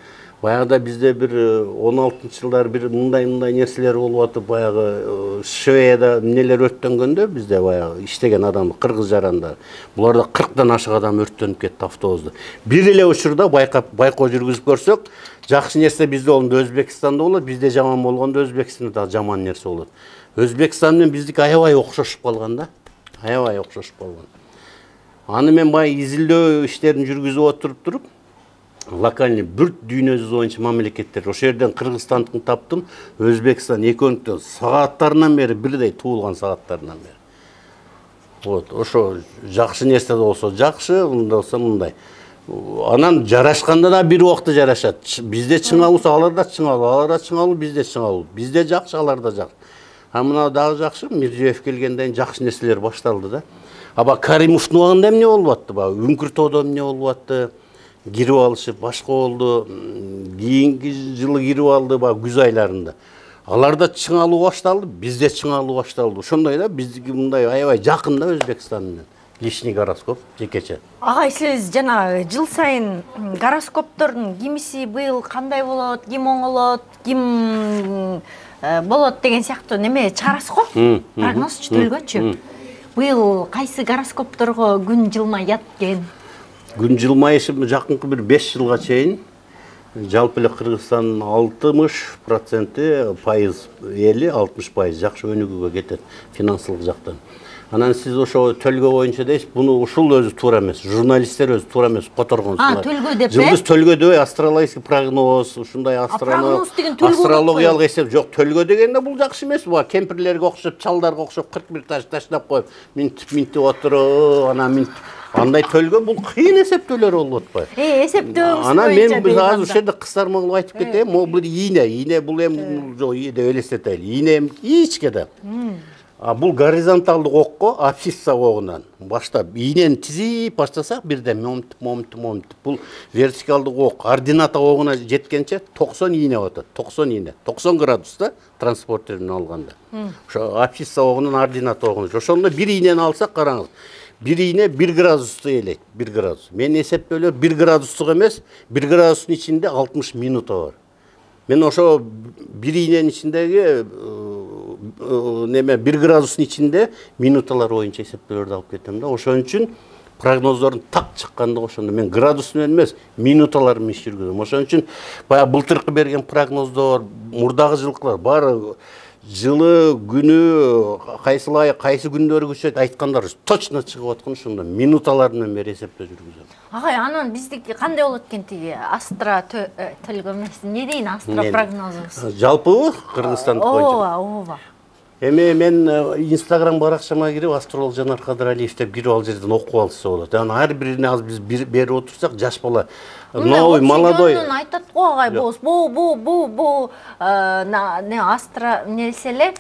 Баягыда бизде бир 16-жылдар бир мындай нерселер болуп атып, баягы Шведияда эмнелер өрттөнгөндө бизде баягы иштеген адам кыргыз жарандар. Буларда 40-дан ашык адам өрттөнүп кетти автобусда. Бир эле учурда байкоо жүргүзүп көрсөк, жакшы нерсе бизде болгондо Өзбекстанда болот, бизде жаман болгондо Өзбекстанда да жаман нерсе болот. Өзбекстан менен биздики аябай окшошуп калган да. Аябай окшошуп калган. Аны мен бай изилдөө иштерин жүргүзүп туруп локальный бір дүйнө жүзү боюнча мамлекеттер. Ошол жерден Кыргызстандыкын таптым, Өзбекстан экөөнүн сааттарынан бери бирдей, туулган сааттарынан бери. Вот, ошо жакшы нерсе болсо жакшы, мындай болсо мындай. Анан жарашканда да бир убакта жарашат. Бизде чыңалуу, алар да чыңалуу, алар да чыңалуу, бизде чыңалуу. Бизде жакшы, алар да жакшы. А мына дагы жакшы, Мирзиёев келгенден жакшы нерселер башталды да. Аба Каримовдун убагында эмне болуп атты? Үңкүртоодо эмне болуп атты? Кирип алышып башка болду. Кийинки жылы кирип алды күз айларында. Алар да чыңалуу башталды, бизде чыңалуу башталды. Ошондой да биздики мындай аябай жакын да Өзбекстан менен. Личный гороскоп жекече. Агай, сиз жана жыл сайын гороскоптордун кимиси быйыл кандай болот, ким оңолот, ким болот деген сыяктуу неме чыгарасыз го? Прогнозчу төлгөчү. Быйыл кайсы гороскопторго күн жылмай ят экен? Күн жылмайышы жакынкы бир 5 жылга чейин жалпы эле Кыргызстандын 60% пайыз эли 60% жакшы өнүгүүгө кетет финансылык жактан. Анан сиз ошо төлгө боюнча дейсиз, буну ушул өзү туура эмес, журналисттер өзү туура эмес которгонсуңар. Төлгө деп Жылдыз төлгөдө астрологический прогноз, ушундай астрологиялык эсеп жок. Төлгө дегенде бул жакшы эмес. Кемпирлерге окшоп, чалдарга окшоп 41 таш таштап коюп, минтип отуруп, анан андай төлгө бул кыйын эсептөөлөр болуп атпайбы? Эсептөөңүз анан мен биз азыр ушул жерде кыскарма кылып айтып кетейин. Могу бир ийне бул эми жок деп элестетели. Ийне ичке да. Бул горизонталдык окко абсцисса огунан баштап ийнени тизип баштасак бирден момтуп бул вертикалдык ок ордината огуна жеткенче 90 ийне атат. 90 ийне. 90 градуста транспортерден алганда. Ошо абсцисса огунан ордината огуна. Ошондо бир ийнени алсак караңыз. Бир ийне 1 градусту элейт. 1 градус. Мен эсептөөлөр 1 градустук эмес, 1 градустун ичинде 60 минута бар. Мен ошо бир ийненин ичиндеги неме 1 градустун ичинде минуталар боюнча эсептөөлөрдү алып кетем да. Ошон үчүн прогноздордун так чыккандыгы ошондо. Мен градус менен эмес, минуталар менен иш жүргүзөм. Ошон үчүн баягы былтыркы берген прогноздор, мурдагы жылкылар баары жылы күнү кайсы күндөрү күчөйт айткандар точно чыгып аткан ошондо минуталар менен бери эсептөө жүргүзөм. Агай, анан биздики кандай болот экен тиги астро төлгө эмес, эмне дейин астро прогнозубуз? Жалпыбы Кыргызстандык боюнча. Ооба. Эми мен Инстаграм баракчама кирип астролог Жанар Кадралиев деп кирип ал жерден окуп алса болот. Анан ар бирине азыр биз берип отурсак жаш бала новый молодой айтат го агай, бу не астро нерселер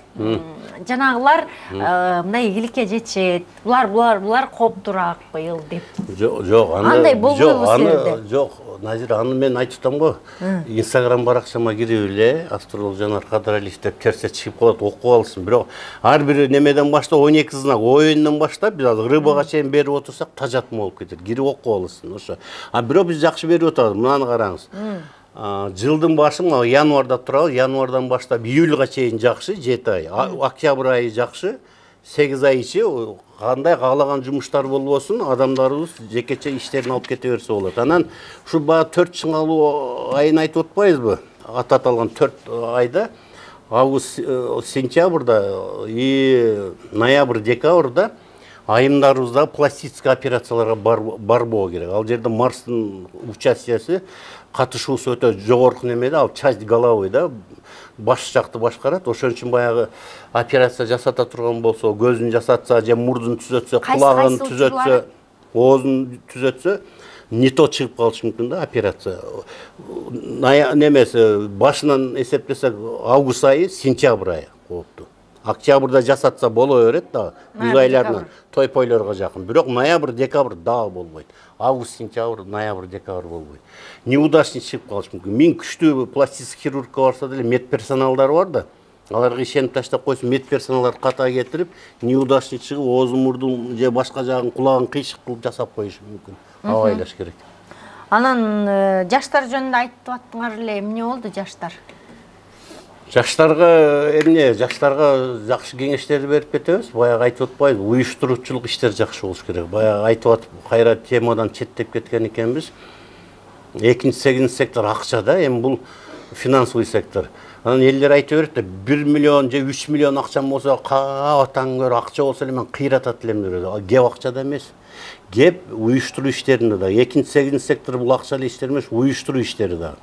жанагылар мындай ийгиликке жетишет. Булар коптураак быйыл деп. Жок, аны жок, Назира, аны мен айтып атам го. Инстаграм баракчама кирип эле астролог Жанар Кадралиев деп терсе чыгып калат, окуп алсын. Бирок ар бир немеден баштап 12 знак оюндан баштап биз азыр рыбага чейин берип отурсак тажатма болуп кетет. Кирип окуп алсын ошо. Бирок биз жакшы берип атабыз. Мынаны караңыз. Жылдын башы январда турабыз. Январдан баштап июлга чейин жакшы, 7 ай. Октябрь айы жакшы. 8 ай ичи кандай каалаган жумуштар болбосун, адамдарыбыз жекече иштерин алып кете берсе болот. Анан ушу баягы 4 чыңалуу айын айтып атпайбызбы? Аталган 4 айда август, сентябрда и ноябрь, декабрда айымдарыбызда пластический операцияларга барбоо керек. Ал жерде Марстын участиясы катышуусу өтө жогорку немеде, ал часть головы да баш жакты башкарат. Ошон үчүн баягы операция жасата турган болсо, көзүн жасатса, же мурдун түзөтсө, кулагын түзөтсө, оозун түзөтсө, не то чыгып калышы мүмкүн да операция. Немеси башынан эсептесек август айы, сентябрь айы болупту. Октябрда жасатса боло берет да, күз айларынан той-пойлорго жакын. Бирок ноябрь, декабрь дагы болбойт. Август, сентябрь, ноябрь, декабрь болбойт. Неудачный чыгып калышы мүмкүн. Мен күчтүү пластический хирургка барса деле медперсоналдар бар да. Аларга ишенип таштап койсун, медперсоналдар ката кетирип, неудачный чыгып, оозун, мурдун же башка жагын, кулагын кыйшык кылып жасап коюшу мүмкүн. Абайлаш керек. Анан жаштар жөнүндө айтып аттыңар эле, эмне болду жаштар? Жаштарга жакшы кеңештерди берип кетебиз. Баягы айтып атпайбыз, уюштуруучулук иштер жакшы болуш керек. Баягы айтып атып, кайра темадан четтеп кеткен экенбиз. Экинчи, сегизинчи сектор акча да, эми бул финансовый сектор. Анан элдер айтып берет да, 1 миллион же 3 миллион акчам болсо, атаң көрө акча болсо эле мен кыйратат элем деп. Кеп акчада эмес. Кеп уюштуруу иштеринде да. Экинчи, сегизинчи сектор бул акчалуу иштер эмес, уюштуруу иштери да.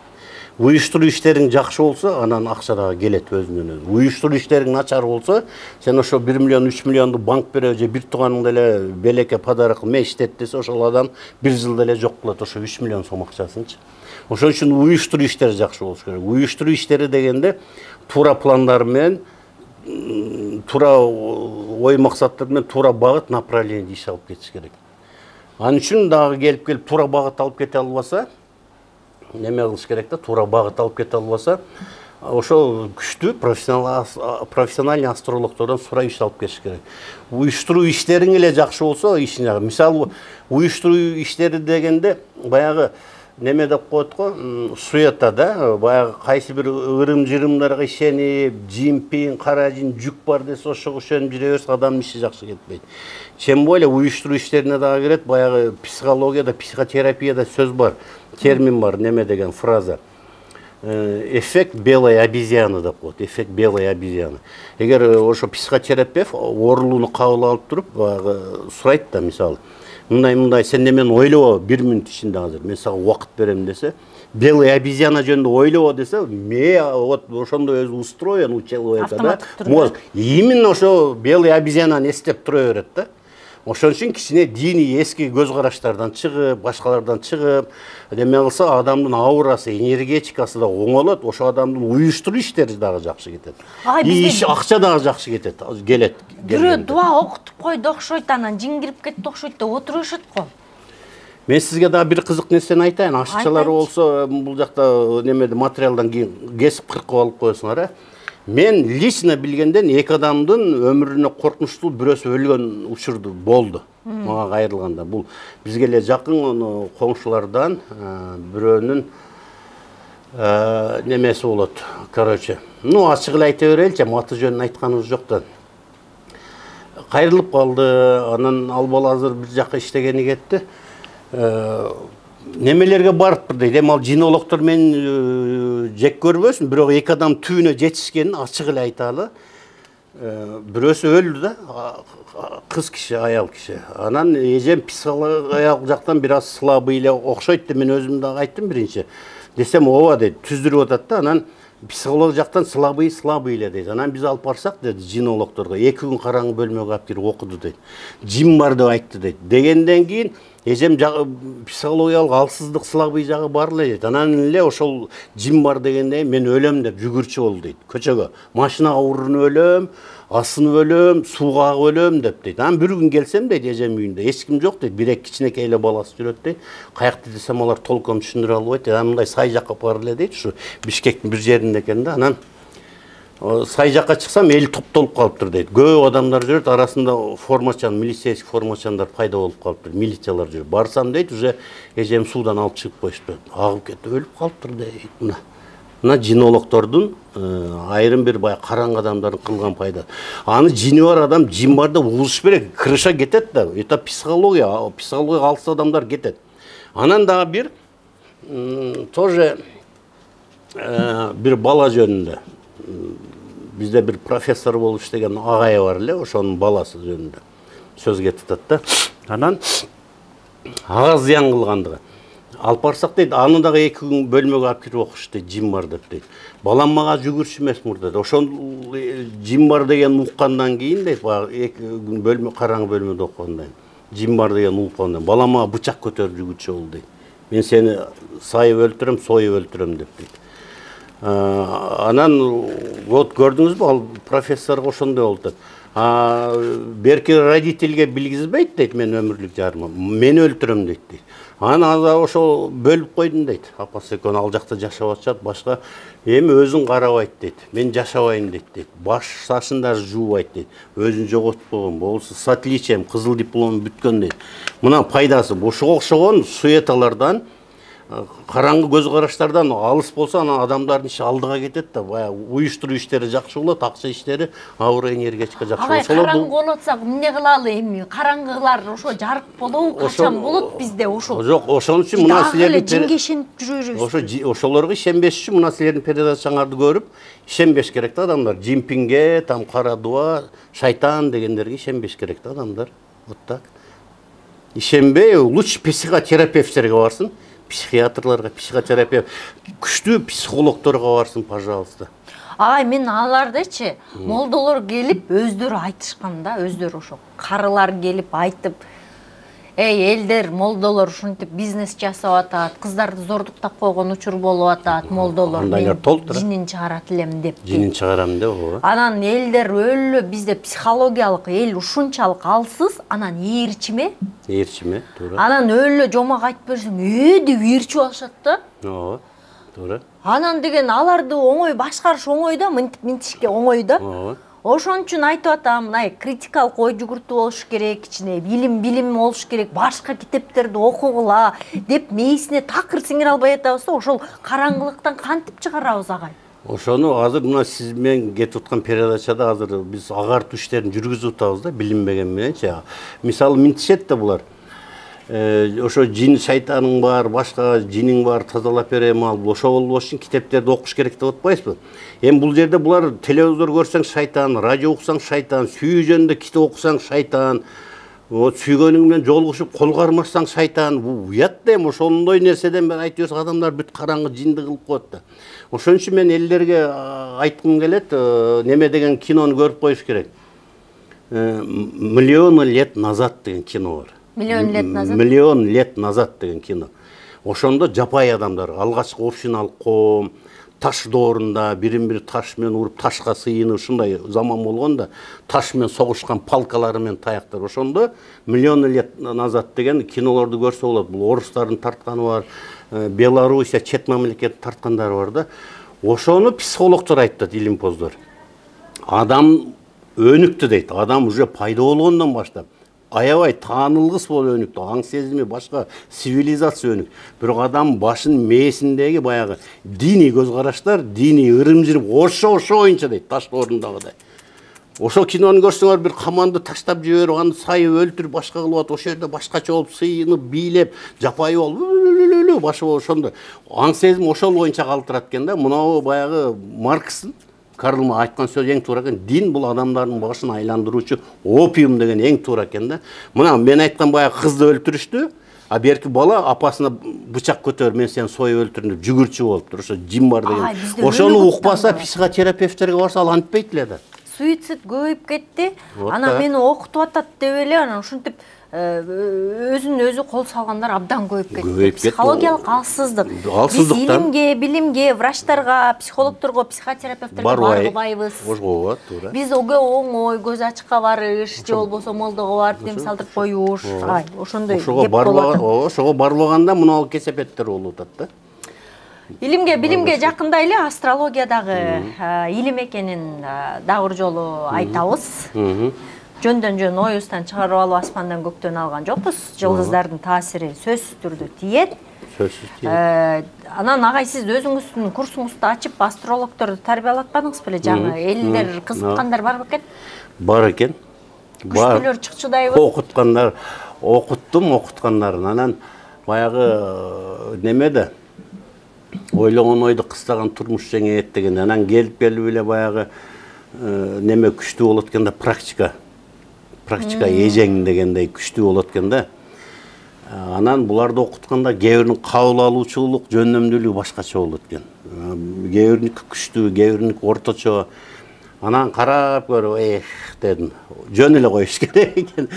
Уюштуруу иштериң жакшы болсо, анан акча дагы келет өзүнөн өзү. Уюштуруу иштериң начар болсо, сен ошо 1 миллион, 3 миллионду банк берип же бир тууганың деле белекке подарок кылып, мен иштет десе, ошол адам бир жылда эле жок кылат ошо 3 миллион сом акчасынчы. Ошон үчүн уюштуруу иштери жакшы болуш керек. Уюштуруу иштери дегенде туура пландар менен, туура ой максаттар менен, туура багыт, направление иш алып кетиш керек. Анын үчүн дагы келип туура багыт алып кете албаса, неме кылыш керек да, туура багыт алып кете албаса, ошол күчтүү профессиональный астрологтордон сурай иш алып кетиш керек. Уюштуруу иштериң эле жакшы болсо, ишин жагы. Мисалы, уюштуруу иштери дегенде баягы неме деп коет го, суета да, баягы кайсы бир ырым-жырымдарга ишенип, жимпин, кара жин, жүк бар десе, ошого ишенип жүре берсе, адамдын иши жакшы кетпейт. Тем более уюштуруу иштерине дагы кирет, баягы психологияда, психотерапияда сөз бар, термин бар, неме деген фраза. Эффект белой обезьяны деп коет, эффект белой обезьяны. Эгер ошо психотерапевт оорулууну кабыл алып туруп, баягы сурайт да, мисалы, мындай сен немен ойлобо 1 мүнөт ичинде азыр мен сага убакыт берем десе, белый обезьяна жөнүндө ойлобо десе, вот ошондой өзү устроен у человека, да, мозг именно ошо белый обезьянаны эстеп тура берет да. Ошон үчүн кичине диний эски көз караштардан чыгып, башкалардан чыгып, деме кылса адамдын аурасы, энергетикасы да оңолот, ошо адамдын уюштуруу иштери дагы жакшы кетет. Иш акча дагы жакшы кетет, келет. Бирөө дуа окутуп койду окшойт, анан жин кирип кетти окшойт деп отурушат го. Мен сизге дагы бир кызык нерсени айтайын. Ашыкчалар болсо, бул жакта немеде материалдан кийин кесип кыркып алып коесуңар, Мен лично билгенден эки адамдын өмүрүнө коркунучтуу бирөөсү өлгөн учурду болду. Мага кайрылганда бул бизге эле жакын коңшулардан бирөөнүн немеси болот. Короче, ачык эле айта береличи, аты жөнүн айтканыбыз жок да. Кайрылып калды, анан ал бала азыр бир жакка иштегени кетти. Немелерге барыптыр дейт. Ал жинологдор мен жек көрбөсүн, бирок эки адам түбүнө жетишкенин ачык эле айталы. Бирөөсү өлдү да, кыз киши, аял киши. Анан эжем психологиялык жактан бир аз слабый эле окшойт деп мен өзүм дагы айттым биринчи. Десем, ооба дейт, түздүрүп атат да, анан психолог жактан слабый эле дейт. Анан биз алып барсак дейт жинологдорго, 2 күн караңгы бөлмөгө алып кирип окуду дейт. Жин бар деп айтты дейт. Дегенден кийин эжем психологиялык алсыздык, слабый жагы бар эле дейт. Анан эле ошол жин бар дегенде мен өлөм деп жүгүрчү болду дейт. Көчөгө машинага урунуп өлөм, асынып өлөм, сууга агып өлөм деп дейт. Анан бир күн келсем дейт эжем үйүндө эч ким жок дейт. Бирек кичинекей эле баласы жүрөт дейт. Каякта десем алар толком түшүндүрө албайт. Анан мындай сай жакка бар эле дейт. Ушу Бишкектин бир жеринде экен да. Анан сай жакка чыксам эл топтолуп калыптыр дейт. Көп адамдар жүрөт, арасында формачан, милицейский формачандар пайда болуп калыптыр, милициялар жүрөт. Барсам дейт, уже эжем суудан алып чыгып коюшту. Агып кетип өлүп калыптыр дейт. Мына жинологдордун айрым бир бай караңгы адамдардын кылган пайда. Аны жини бар адам жин бар деп угуш керек, крыша кетет да. Это психология алыс адамдар кетет. Анан дагы бир тоже бир бала жөнүндө. Bizde bir professor болуп иштеген агай бар эле, ошонун баласы жөнүндө сөз кетип атат да. Анан ага зыян кылгандыгы. Алып барсак дейт, аны дагы 2 күн бөлмөгө алып кирип окуш дейт, жин бар деп дейт. Балам мага жүгүрчү эмес мурда. Ошол жин бар деген уккандан кийин дейт, 2 күн бөлмө, караңгы бөлмөдө окугандан жин бар деген уккандан балам мага бычак көтөрүп жүгүрчү болду дейт. Мен сени сайып өлтүрөм, союп өлтүрөм деп дейт. Анан вот көрдүңүзбү, ал профессорго ошондой болду. Берки родительге билгизбейт дейт, мен өмүрлүк жарымы, мени өлтүрөм дейт. Анан ошол бөлүп койдум дейт. Апасы экөө ал жакта жашап атышат, башка эми өзүн карабайт дейт. Мен жашабайм дейт. Баш сашын да жуубайт дейт. Өзүн жоготуп койгон, болсо с отличием, кызыл диплом бүткөн дейт. Мына пайдасы ошого окшогон суеталардан, караңгы көз караштардан алыс болсо, анан адамдардын иши алдыга кетет да. Баягы уюштуруу иштери жакшы болот, акча иштери, аура энергетика жакшы болот. Караңгы болотсак эмне кылалы эми? Караңгылар ошо жарык болобу, качан болот бизде ошо? Жок, ошон үчүн мына силердин жинге ишенип жүрөбүз. Ошолорго ишенбеш үчүн мына силердин передачаңарды көрүп, ишенбеш керек да адамдар. Жимпинге, там кара дуа, шайтан дегендерге ишенбеш керек да адамдар. Вот так. Ишенбей, лучше психотерапевттерге барсын. психиатрларга, психотерапия, күчтүү психологторго барсын, пожалуйста. Ай, мен алардычы, молдолор келип өздөрү айтышкан да, өздөрү ошо карылар келип айтып, элдер, молдолор ушинтип бизнес жасап атат, кыздарды зордуктап койгон учур болуп атат, молдолор мен жинин чыгарат элем деп. Жинин чыгарам деп, ооба. Анан элдер өлө бизде психологиялык эл ушунчалык алсыз, анан ээрчиме? Ээрчиме, туура. Анан өлө жомок айтып берсең, деп ээрчип алышат да. Ооба, туура. Анан деген аларды оңой башкарыш оңой да, мынтишке оңой да. Ооба. Ошон үчүн айтып атам, мына критикалык ой жүгүртүү болуш керек, кичине билим болуш керек, башка китептерди окугула деп мээсине такыр сиңире албай атабызда, ошол караңгылыктан кантип чыгарабыз агай? Ошону азыр мына сиз менен кетип аткан передачада азыр биз агартуу иштерин жүргүзүп атабыз да, билинбеген мененчи. Мисалы мынтишет да булар. Ошо жин шайтаның бар, башка жиниң бар, тазалап берем ал. Ошо болбош үчүн китептерди окуш керек деп атпайсызбы? Эми бул жерде булар телевизор көрсөң шайтан, радио уксаң шайтан, сүйүү жөнүндө китеп окусаң шайтан, сүйгөнүң менен жолугушуп кол кармашсаң шайтан. Бул уят да, эми ошондой нерседен бери айтып жүрсө адамдар бүт караңгы жинди кылып коет да. Ошон үчүн мен элдерге айткым келет, неме деген кинону көрүп коюш керек. Миллион лет назад деген кино бар. Миллион лет назад? Миллион лет назад деген кино. Ошондо жапай адамдар, алгачкы общиналык коом, таш доорунда бирин-бири таш менен уруп, ташка сыйынып, ушундай заман болгон да, таш менен согушкан палкалары менен таяктар. Ошондо миллион лет назад деген кинолорду көрсө болот. Бул орустардын тартканы бар, Белоруссия, чет мамлекеттин тарткандары бар да. Ошону психологдор айтат, илимпоздор. Адам өнүктү дейт. Адам уже пайда болгондон баштап аябай таанылгыс болуп өнүктү, аң сезими башка цивилизация өнүк. Бирок адам башын мээсиндеги баягы диний көз караштар, диний ырым-жырым ошо боюнча дейт, таш орындагыдай. Ошо кинону көрсөңөр, бир команды таштап жиберип, аны сайып өлтүрүп, башка кылып атат, ошол жерде башкача болуп сыйынып, бийлеп, жапайы болуп, башы болуп ошондо. Аң сезим ошол боюнча калтырат экен да. Мынау баягы Маркстын Карл айткан сөз эң туура экен. Дин бул адамдардын башын айландыруучу опиум деген эң туура экен да. Мына мен айткан баягы кызды өлтүрүштү, а берки бала апасына бычак көтөрүп, мен сени союп өлтүрдүм деп жүгүрчү болуптур. Ошо жин бар деген. Ошону укпаса психотерапевттерге барса ал антпейт эле да. Суицид көбөйүп кетти. Анан мени окутуп атат деп эле, анан ушинтип өзүн өзү кол салгандар абдан көбөйүп кетти. Психологиялык алсыздык. Алсыздыктан билимге, врачтарга, психологторго, психотерапевттерге барбайбыз. Ооба, туура. Биз оңой көз ачыкка барыш, же болбосо молдого барып дем салдырып коюш, ошондой кеп болуп атат. Ошого барбаганда мына кесепеттер болуп атат да. Илимге, билимге жакында эле астрологиядагы илим экенин дагы бир жолу айтабыз. Жөндөн-жөн оюбуздан чыгарып алып аспандан көктөн алган жокпуз. Жылдыздардын таасири сөзсүз түрдө тиет. Сөзсүз тиет. Анан агай сиз өзүңүздүн курсуңузду ачып астрологторду тарбиялатпадыңыз беле? Жаңы элдер кызыккандар бар бекен? Бар экен. Күчтүүлөр чыкчыдайбы? Окуткандар, окуткандарын. Анан баягы немеде ойлогон ойду кыстаган турмуш жеңет деген. Анан келип эле баягы неме күчтүү болот экен да, практика эжең дегендей күчтүү болот экен да. Анан буларды окутканда кээ биринин кабыл алуучулук, жөндөмдүүлүгү башкача болот экен. Кээ бириники күчтүү, кээ бириники орточо. Анан карап көрүп, дедим, жөн эле коюш керек экен.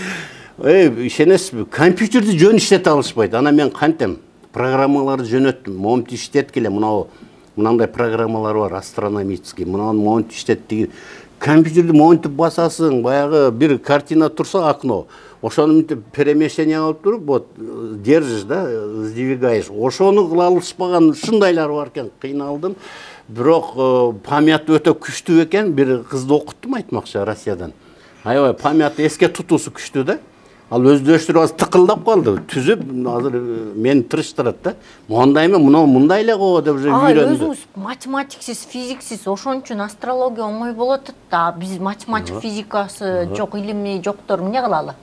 Ишенесизби, компьютерди жөн иштете алышпайт. Анан мен кантем? Программаларды жөнөттүм, момунтип иштеткиле, мынандай программалар бар, астрономический, момунтип иштетти. Компьютерди момунтип басасың, баягы бир картина турса окно. Ошону мынтип перемещение кылып туруп, вот держишь, да, сдвигаешь. Ошону кыла алышпаган ушундайлар бар экен, кыйналдым. Бирок память өтө күчтүү экен, бир кызды окуттум айтмакчы Россиядан. Аябай память эске тутуусу күчтүү да. Ал өздөштүрүп аз тыкылдап калды. Түзүп, азыр мени тырыштырат да. Мондай эме, мындай эле го деп уже үйрөндү. Өзүңүз математиксиз, физиксиз, ошон үчүн астрология оңой болот да. Биз математик, физикасы жок, илими жоктор эмне кылалы?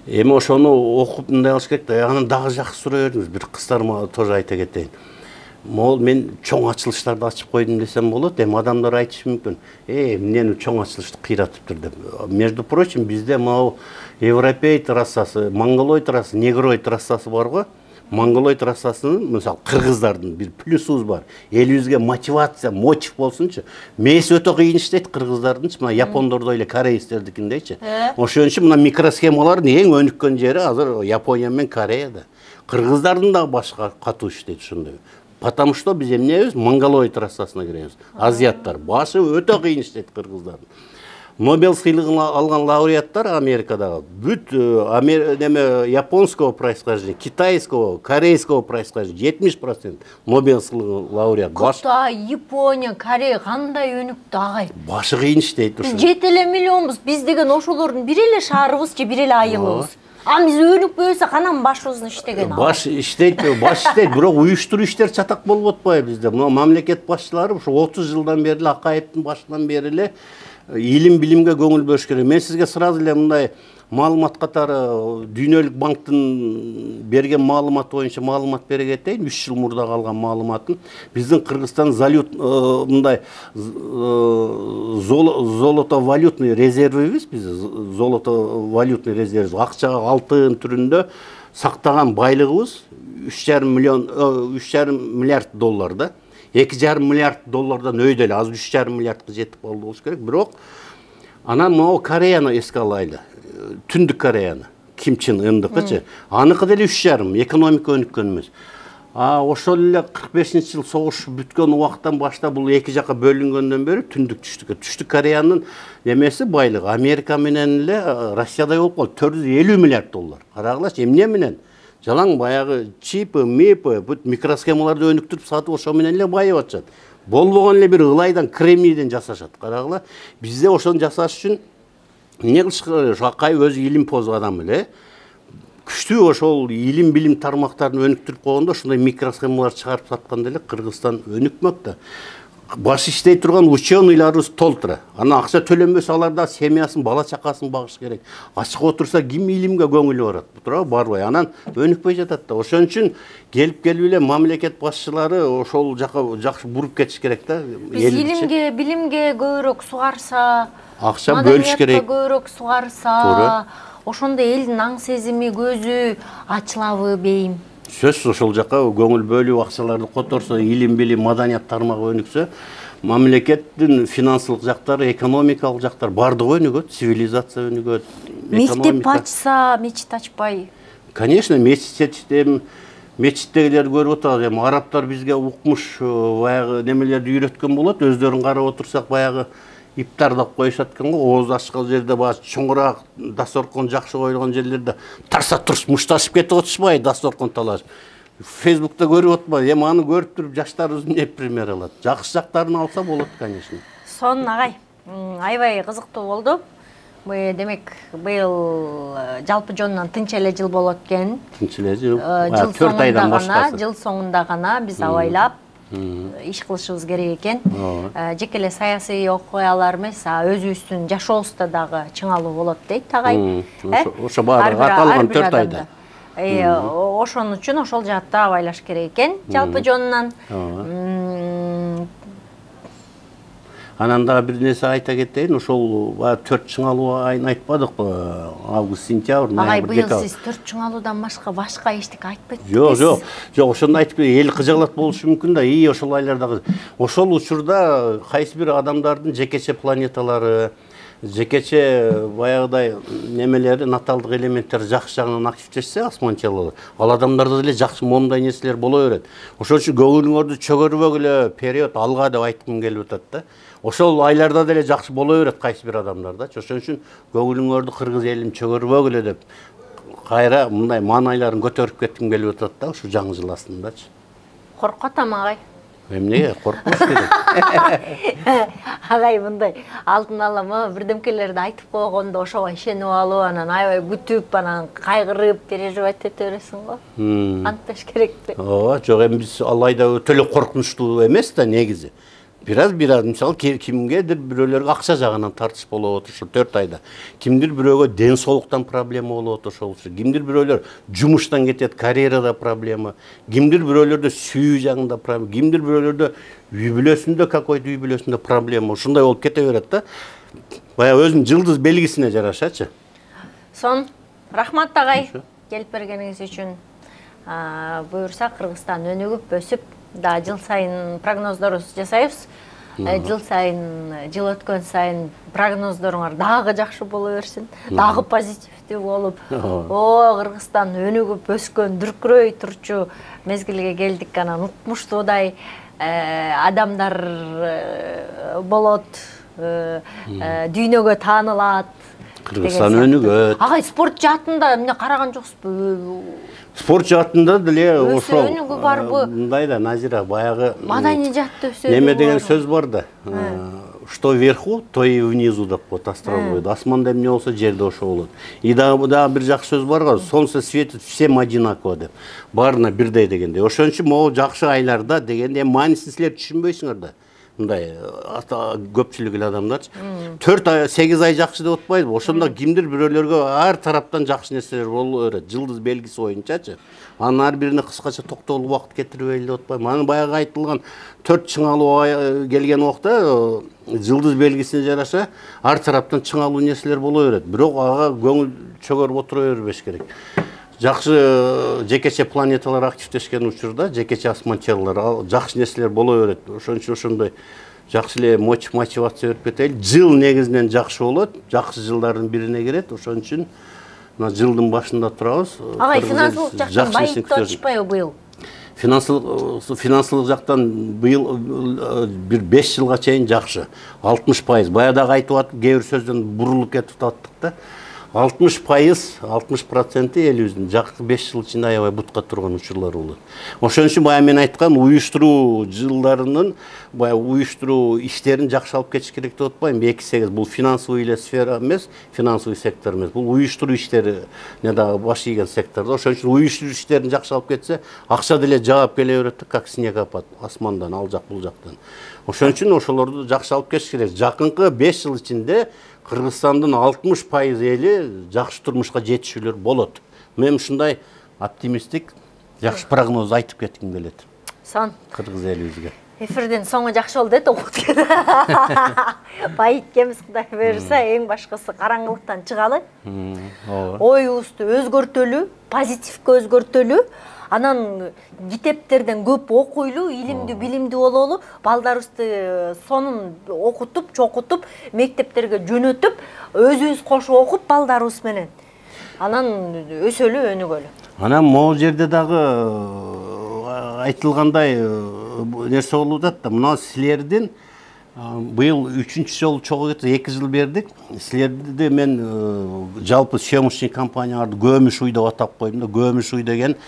Эми ошону окуп мындай кылыш керек да. Анан дагы жакшы суроо бердиңиз. Бир кыздарыма тоже айта кетейин. Мен чоң ачылыштарды ачып койдум десем болот. Эми адамдар айтышы мүмкүн. Эмнени чоң ачылышты кыйратыптыр деп. Между прочим, бизде могу европеоид расасы, монголоид расасы, негроид расасы бар го. Монголой трассасының, мысалы, қырғыздардың бір плюсуыз бар. Елімізге мотивация, мотив болсыншы. Мейс өте қиын іштейді қырғыздардың, мына япондарды ойлы, корейстердікіндейші. Ошон үшін мына микросхемалардың ең өніккен жері азыр Япония мен Кореяда. Қырғыздардың да башқа қату іштейді шындай. Потому что біз емнебіз Монголой трассасына кіреміз. Азиаттар башы өте қиын іштейді қырғыздардың. Нобел сыйлығын алған лауреаттар Америкадағы бүт японского происхождения, китайского, корейского происхождения 70% Нобел сыйлығы лауреат. Қытай, Япония, Корея қандай өнікті ағай? Башы қиын іштейді. Біз 7 миллионбыз, біз деген ошолордун бир эле шаарыбыз же бир эле айылыбыз. А биз өнүкпөйсө канан башыбыздын иштеген. Баш иштейт, бирок уюштуруу иштер чатак болуп атпайбы бизде. Мына мамлекет башчылары ушу 30 жылдан бери эле Акаевдин башынан бери эле илим билимге көңүл бөлүш керек. Мен сизге сразу эле мындай маалымат катары Дүйнөлүк банктын берген маалымат боюнча маалымат бере кетейин. 3 жыл мурда калган маалыматын. Биздин Кыргызстан мындай золото-валютный резервибиз, биз золото-валютный резерв, акчага алтын түрүндө сактаган байлыгыбыз 3,5 миллиард доллар да. 2,5 миллиард доллардан өйдөлө, азыр 3,5 миллиардга жетип калды болуш керек. Бирок анан могу Кореяны эске алайлы. Түндүк Кореяны, Ким Чен Ындыкычы. Аныкы деле 3,5, экономика өнүккөн эмес. Ошол эле 45-жыл согуш бүткөн убакыттан баштап бул эки жакка бөлүнгөндөн бери Түштүк Кореянын эмеси байлыгы Америка менен эле Россиядай болуп калды. 450 миллиард доллар. Карагылачы, эмне менен? Жалаң баягы чипы, мипы, бүт микросхемаларды өнүктүрүп сатып ошо менен эле байып атышат. Болбогон эле бир ылайдан, кремнийден жасашат. Карагыла, бизде ошону жасаш үчүн эмне кылыш керек? Акай өзү илим поз адам эле. Күчтүү ошол илим билим тармактарын өнүктүрүп койгондо ушундай микросхемалар чыгарып сатканда эле Кыргызстан өнүкмөк да. Баш иштей турган ученыйларыбыз толтура. Ана акча төлөнбөсө алар да семьясын, бала чакасын багыш керек. Ачык отурса ким илимге көңүлү барат? Туурабы, барбай. Анан өнүкпөй жатат да. Ошон үчүн келип эле мамлекет башчылары ошол жака жакшы буруп кетиш керек да. Биз илимге, билимге көбүрөөк сугарса, акча бөлүш керек. Көбүрөөк сугарса, ошондо элдин аң сезими, көзү ачылабы бейим? Сөз ошол жака көңүл бөлүп акчаларды которсо, илим билим, маданият тармагы өнүксө, мамлекеттин финансылык жактары, экономикалык жактар бардыгы өнүгөт, цивилизация өнүгөт. Мектеп ачса, мечит ачпай. Конечно, мечиттегилер көрүп атабыз. Арабтар бизге укмуш баягы немелерди үйрөткөн болот, өздөрүн карап отурсак баягы иптардап коюшат экен го, ооз ачкан жерде баш чоңураак дасторкон жакшы коюлган жерлерде тарса турс мушташып кетип атышпайбы, дасторкон талашып. Фейсбукта көрүп атпайбы, эми аны көрүп туруп жаштарыбыз эмне пример алат. Жакшы жактарын алса болот, конечно. Сон агай, аябай кызыктуу болду. Демек, быйыл жалпы жонунан тынч эле жыл болот экен. Тынч эле жыл. 4 айдан баштап. Жыл соңунда гана биз абайлап иш кылышыбыз керек экен. Жеке эле саясий окуялар эмес, өзүбүздүн жашообузда дагы чыңалуу болот дейт агай. Ошо баары аталган 4 айда. Ошон үчүн ошол жаатта абайлаш керек экен. Жалпы жонунан анан дагы бир нерсе айта кетейин, ошол 4 чыңалуу айын айтпадыкпы? Август, сентябрь, ноябрь, декабрь. Быйыл сиз 4 чыңалуудан башка эчтеке айтпайт экенсиз. Жок, ошону айтып, эл кыжалат болушу мүмкүн да. Ошол айлардагы ошол учурда кайсы бир адамдардын жекече планеталары, жекече баягыдай немелери, наталдык элементтер жакшы жагынан активдешсе, асман телолор, ал адамдарда деле жакшы момундай нерселер боло берет. Ошол үчүн көңүлүңөрдү чөгөрбөгүлө период алга деп айткым келип атат да. Ошол айларда деле жакшы боло берет кайсы бир адамдарда. Ошон үчүн көңүлүңөрдү кыргыз элин чөгөрбөгүлө деп кайра мындай маанайларын көтөрүп кетким келип атат да, ушу жаңы жыл астындачы. Коркот агай. Эмнеге коркпош керек? Агай мындай алдын ала бирдемкелерди айтып койгондо ошого ишенип алып, анан аябай бүтүп, анан кайгырып, переживать эте бересиң го. Антпеш керекпи? Ооба, жок, эми биз алайда өтө эле коркунучтуу эмес да негизи. Бираз мисалы кимгедир бирөөлөргө акча жагынан тартыш болуп отур ушул 4 айда. Кимдир бирөөгө ден соолуктан проблема болуп отур ошол үчүн. Кимдир бирөөлөр жумуштан кетет, карьерада проблема. Кимдир бирөөлөрдө сүйүү жагында проблема. Кимдир бирөөлөрдө үй бүлөсүндө какой-то үй бүлөсүндө проблема. Ушундай болуп кете берет да. Баягы өзүнүн жылдыз белгисине жарашачы. Сон, рахмат агай келип бергениңиз үчүн. буюрса Кыргызстан өнүгүп өсүп, да жыл сайын прогноздорубуз жасайбыз. Жыл сайын, жыл өткөн сайын прогноздоруңар дагы жакшы боло берсин, дагы позитивдүү болуп, Кыргызстан өнүгүп өскөн, дүркүрөй турчу мезгилге келдик, анан укмуштуудай адамдар болот, дүйнөгө таанылат. Кыргызстан өнүгөт. Агай спорт жаатында эмне караган жоксузбу? Спорт жаатында деле ошол өнүгүү барбы? Мындай да, Назира, баягы Маданий жаатта өсөбү? Неме деген сөз бар да. Что вверху, то и внизу деп коет астрологияда. Асманда эмне болсо, жерде ошо болот. И дагы бир жакшы сөз бар го, солнце светит всем одинаково деп. Баарына бирдей дегенде. Ошон үчүн могу жакшы айларда дегенде маанисин силер түшүнбөйсүңөр да. Мындай көпчүлүк эле адамдарчы 4 ай 8 ай жакшы деп атпайбы, ошондо кимдир бирөөлөргө ар тараптан жакшы нерселер боло берет, жылдыз белгиси боюнчачы. Анын ар бирине кыскача токтолуп убакыт кетирбейли деп атпайбы. Анын баягы айтылган 4 чыңалуу келген убакта жылдыз белгисине жараша ар тараптан чыңалуу нерселер боло берет. Бирок ага көңүл чөгөрүп отура бербеш керек. Жакшы жекече планеталар активдешкен учурда, жекече асман чалалар, жакшы нерселер боло берет. Ошон үчүн ошондой жакшы эле мотивация берип кетели. Жыл негизинен жакшы болот, жакшы жылдардын бирине кирет. Ошон үчүн мына жылдын башында турабыз. Агай финансылык жактан байыптап атышпайбы быйыл? Финансылык жактан быйыл бир 5 жылга чейин жакшы. 60%. Баядагы айтып атып, кээ бир сөздөн бурулуп кетип аттык да. 60% элибиздин жакшы 5 жыл ичинде аябай бутка турган учурлар болот. Ошон үчүн бая мен айткан уюштуруу жылдарынын, бая уюштуруу иштерин жакшы алып кетиш керек деп атпайм. 2-8 бул финансовый эле сфера эмес, финансовый сектор эмес. Бул уюштуруу иштери не да баш ийген секторда. Ошон үчүн уюштуруу иштерин жакшы алып кетсе, акча деле жаап келе берет, как снегопад, асмандан, ал жак бул жактан. Ошон үчүн ошолорду жакшы алып кетиш керек. Жакынкы 5 жыл ичинде Кыргызстандын 60% эли жакшы турмушка жетишүүлөр болот. Мен ушундай оптимисттик, жакшы прогноз айтып кетким келет. Сон. Кыргыз элибизге. Эфирдин соңу жакшы болду деп окут кетти. Байыткемиз Кудай буйрса, эң башкысы караңгылыктан чыгалы. Оюбузду өзгөртөлү, позитивге өзгөртөлү. Анан китептерден көп окуйлу, илимдүү, билимдүү бололу, балдарыбызды сонун окутуп, чокутуп, мектептерге жөнөтүп, өзүбүз кошуп окуп балдарыбыз менен. Анан өсөлү, өнүгөлү. Анан могу жерде дагы айтылгандай нерсе болуп атат да. Мына силердин быйыл 3-чү жолу чогуу кетти, 2 жыл бердик. Силерди мен жалпы съемочный компанияларды көмүш уй деп атап койдум да. Көмүш уй деген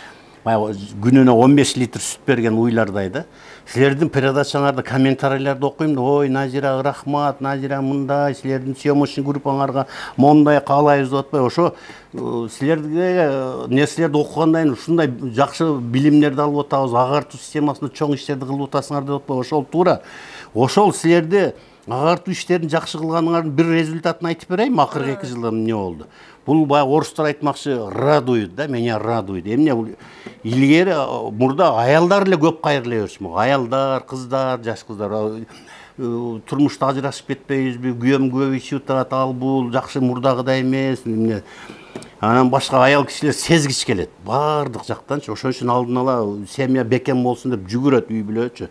күнүнө 15 литр сүт берген уйлардай да. Силердин передачаңарды, комментарийлерди окуйм да, ой, Назира рахмат, Назира мындай, силердин съемочный группаңарга мондай каалайбыз деп атпай, ошо силерге нерселерди окугандан кийин ушундай жакшы билимдерди алып атабыз, агартуу системасында чоң иштерди кылып атасыңар деп атпай, ошол туура. Ошол силерди агартуу иштерин жакшы кылганыңардын бир результатын айтып берейин, акыркы 2 жылда эмне болду. Бул баягы орустар айтмакчы, радует да, меня радует. Эмне бул? Илгери мурда аялдар эле көп кайрыла берчү. Аялдар, кыздар, жаш кыздар турмушта ажырашып кетпейбизби, күйөөм көп ичип атат, ал бул жакшы мурдагыдай эмес. Анан башка аял кишилер сезгич келет. Бардык жактанчы. Ошон үчүн алдын ала семья бекем болсун деп жүгүрөт үй бүлөчү.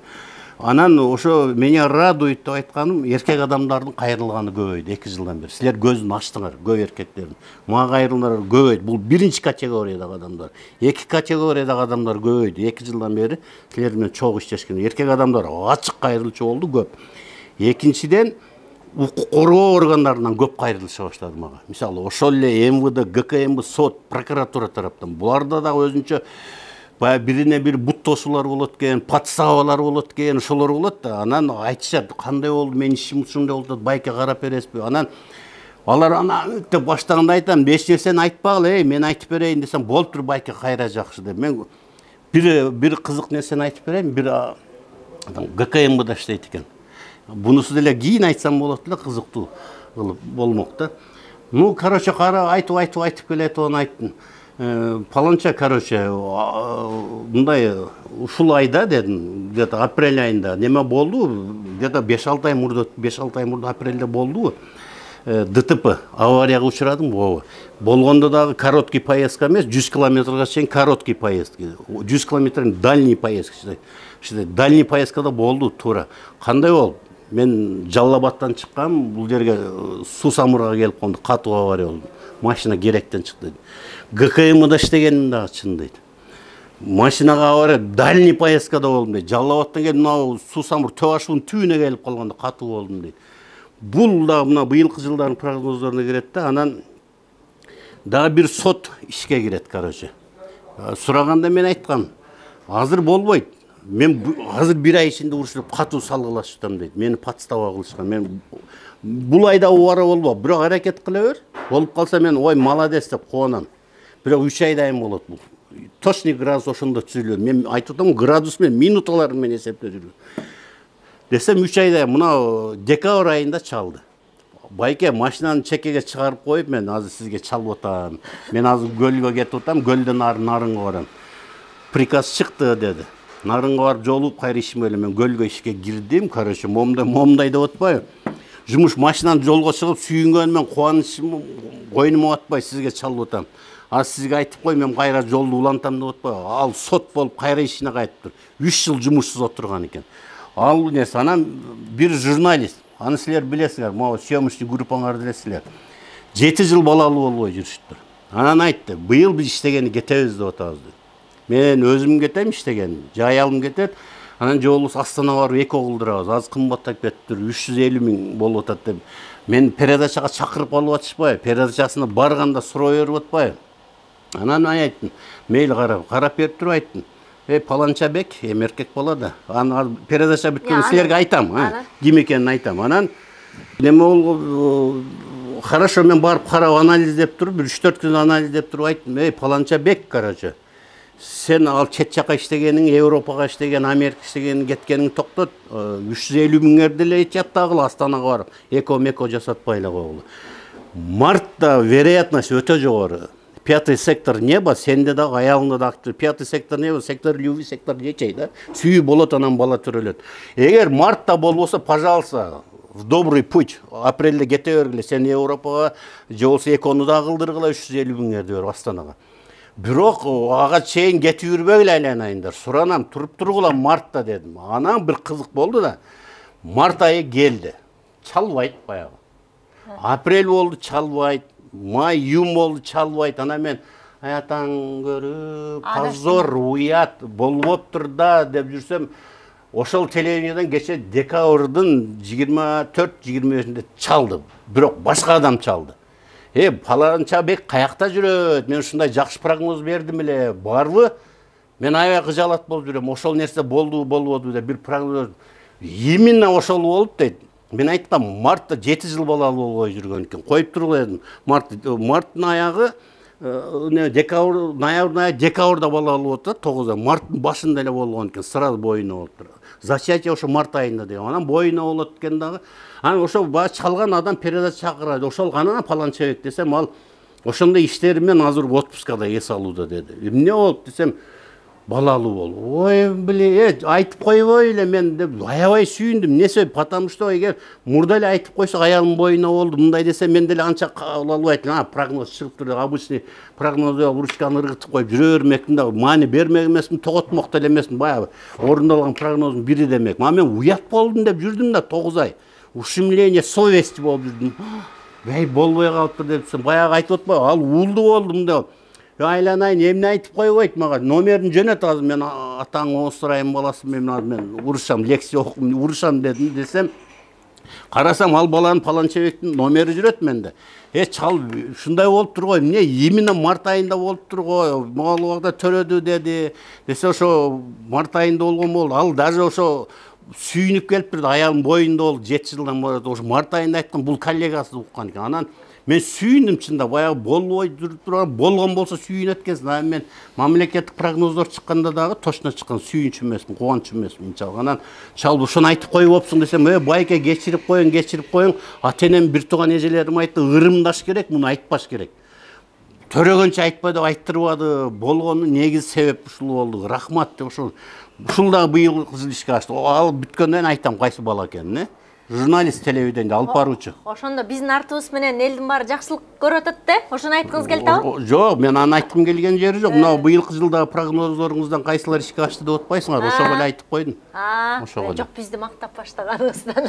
Анан ошо меня радует деп айтканым, эркек адамдардын кайрылганы көбөйдү 2 жылдан бери. Силер көзүн ачтыңар, көп эркектердин. Мага кайрылуулар көбөйдү. Бул биринчи категориядагы адамдар. 2 категориядагы адамдар көбөйдү. 2 жылдан бери силер менен чогуу иштешкен. Эркек адамдар ачык кайрылчу болду көп. Экинчиден, укук коргоо органдарынан көп кайрылыша баштады мага. Мисалы, ошол эле МВД, ГКМБ, сот, прокуратура тараптан. Буларда дагы өзүнчө бирине бир бут тосуулар болот экен, подставалар болот экен, ошолор болот да. Анан айтышат, кандай болду, мен ишим ушундай болду, байке карап бересизби? Анан алар деп баштаганда айтам, эч нерсени айтпагыла, мен айтып берейин десем, болуптур байке кайра жакшы деп. Мен бир кызык нерсени айтып берейин, бир ГКМБда иштейт экен. Бунусу деле кийин айтсам болот эле, кызыктуу кылып болмок да. Ну, короче, айтып келет, оны айттым. Паланча, короче, мындай ушул айда дедим, где-то апрель айында неме болду, где-то 5-6 ай мурда апрелде болду. ДТП аварияга учурадым ооба. Болгондо дагы короткий поездка эмес, 100 километрге чейин короткий поездка. 100 километр дальний поездка. Дальний поездкада болду туура. Кандай болду? Мен Жалал-Абадтан чыккам, бул жерге Суу Самурга келип калды, катуу авария болду. Машина керектен чыкты. ГКМда иштегеним дагы чын дейт. Машинага авария дальний поездкада болдум дейт. Жалал-Абадтан келип мына Суу Самур Төө ашуунун түбүнө келип калганда катуу болдум дейт. Бул да мына быйылкы жылдардын прогноздоруна кирет да, анан дагы бир сот ишке кирет, короче. Сураганда мен айткам, азыр болбойт. Мен азыр бир ай ичинде урушуп катуу салгылашып атам дейт. Мени подстава кылышкан. Мен бул айда убара болбо, бирок аракет кыла бер. Болуп калса мен ой молодец деп кубанам. Бирок 3 айдайын болот бул. Точный градус ошондо түзүлөт. Мен айтып атам, градус менен минуталар менен эсептеп жүрөм. Десем 3 айда мына декабрь айында чалды. Байке машинаны чекеге чыгарып коюп мен азыр сизге чалып атам. Мен азыр көлгө кетип атам, көлдөн нарынга барам. Приказ чыкты деди. Нарынга барып жолуп кайра ишим эле мен көлгө ишке кирдим, короче, момдай деп атпайбы. Жумуш машинаны жолго чыгып сүйүнгөнүмөн кубанычым койнума батпай сизге чалып атам. А сизге айтып кой, мен кайра жолду улантам деп атпайбы. Ал сот болуп кайра ишине кайтыптыр. 3 жыл жумушсуз отурган экен. Ал нерсе анан бир журналист, аны силер билесиңер, могу съемочный группаңарды билесиңер. 7 жыл балалуу болбой жүрүштүр. Анан айтты, быйыл биз иштегени кетебиз деп атабыз. Мен өзүм кетем иштеген, жаялым кетет. Анан жолубуз Астанага барып 2 кылдырабыз. Аз кымбаттап кетиптир, 350 000 болуп атат деп. Мен передачага чакырып алып атышпайбы? Передачасына барганда суроо берип атпайбы? Анан айттым, мейли карап берип туруп айттым. Паланча бек, эркек бала да. Анан передача бүткөндө силерге айтам, ким экенин айтам. Анан неме ол хорошо, мен барып карап анализдеп туруп, 3-4 күн анализдеп туруп айттым, паланча бек, короче. Сен ал чет жака иштегениң, Европага иштеген, Америка иштегениң кеткениң токтот. 350 000 деле жаттагыла Астанага барып, эко жасатпай эле койгула. Мартта вероятность өтө жогору. 5-й сектор неба, сенде дагы аялыңда дагы 5-й сектор неба, сектор любви, сектор жечей да. Сүйүү болот, анан бала төрөлөт. Эгер мартта болбосо, пожалуйста, в добрый путь. Апрелде кете бергиле, сен Европага же болсо экону да кылдыргыла, 350 000 берип Астанага. Бирок ага чейин кетип жүрбөгүлө айланайындар. Суранам, туруп тургула мартта дедим. Анан бир кызык болду да. Март айы келди. Чалбайт баягы. Апрель болду, чалбайт. Май, июнь болду, чалбайт. Анан мен аятаң көрүп, позор, уят, болбоптур да деп жүрсөм, ошол телевизиядан кече декабрдын 24-25-инде чалды. Бирок башка адам чалды. Паланча бек каякта жүрөт? Мен ушундай жакшы прогноз бердим эле, барбы? Мен аябай кыжалат болуп жүрөм. Ошол нерсе болду, болбоду деп бир прогноз. Именно ошол болуп дейт. Мен айткам, мартта 7 жыл балалуу болбой жүргөн экен. Коюп тургула дедим. Марттын аягы декабрь, ноябрь, декабрда балалуу болот да, 9. Марттын башында эле болгон экен, сразу боюна болуп тур. Зачатие ошо март айында деген. Анан боюна болот экен дагы. Анан ошол чалган адам передача чакырат. Ошол гана паланчабек десем, ал ошондой иштеримен азыр отпускада эс алууда деди. Эмне болуп десем, балалуу болду. Ой, биле, айтып койбой эле мен деп аябай сүйүндүм. Не себеп? Потому что эгер мурда эле айтып койсо, аялым боюна болду. Мындай десе мен деле анча кабыл албай айттым. Прогноз чыгыптыр деп, обычный прогноз деп ручканы ыргытып коюп жүрө бермекмин да, маани бермек эмесмин, тоготмок деле эмесмин, баягы орундалган прогноздун бири демек. Мен уят болдум деп жүрдүм да 9 ай. Ушемление совести болуп жүрдүм. Бей болбой калыптыр депсем, баягы айтып атпайбы, ал уулду болдум деп. Айланайын, эмне айтып койбойт мага, номерин жөнөт азыр, мен атаң Оосурайым баласы, мен урушам, лекция окуп урушам дедим десем, карасам ал баланын Паланчабектин номери жүрөт менде. Чал, ушундай болуп тургой, эмне именно март айында болуп тургой, могул убакта төрөдү деди. Десе ошо март айында болгон болду. Ал даже ошо сүйүнүп келиптир, аялым боюнда болду, 7 жылдан бери ошо март айында айткан, бул коллегасы уккан экен. Анан мен сүйүндүм чында, баягы болбой жүрүп турган, болгон болсо сүйүнөт экенсиң. Анан мен мамлекеттик прогноздор чыкканда дагы точно чыккан, сүйүнчү эмесмин, кубанчу эмесмин чал. Анан чал ушуну айтып коюпсуң десем, байке кечирип коюң, ата энем бир тууган эжелерим айтты, ырымдаш керек, муну айтпаш керек. Төрөгөнчө айтпа деп айттырбады, болгону негизи себеп ушул болду. Рахмат деп ушул дагы быйыл кызыл ишке ачты. Ал бүткөндөн айтам кайсы бала экенин, журналист телевидениеде алып баруучу. Ошондо биздин артыбыз менен элдин баары жакшылык көрүп атат да? Ошону айткыңыз келип атабы? Жок, мен аны айткым келген жери жок. Мына быйылкы жылдагы прогнозлоруңуздан кайсылар ишке ашты деп атпайсыңар? Ошого эле айтып койдум. Ошого. Жок, бизди мактап баштаганыбыздан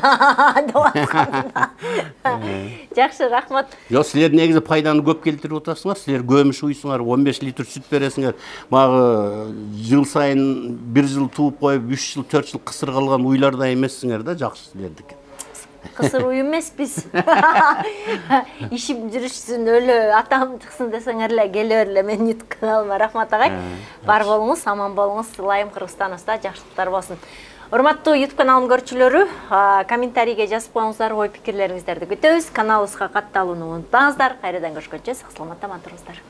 деп атканда. Жакшы, рахмат. Жок, силер негизи пайданы көп келтирип атасыңар. Силер көмүш уйсуңар, 15 литр сүт бересиңер. Мага жыл сайын 1 жыл тууп коюп, 3 жыл, 4 жыл кысыр калган уйларда эмессиңер да, жакшы силердики. Кысыр уй эмеспиз. Ишим жүрүшсүн, өлө атам чыксын десеңер эле келе берле, мен юткан алма. Рахмат агай. Бар болуңуз, аман болуңуз. Ылайым Кыргызстаныбызда жакшылыктар болсун. Урматтуу YouTube каналым көрүүчүлөрү, комментарийге жазып коюңуздар, ой пикирлериңиздерди күтөбүз. Каналыбызга катталууну унутпаңыздар. Кайрадан көрүшкөнчө сак саламатта аман туруңуздар.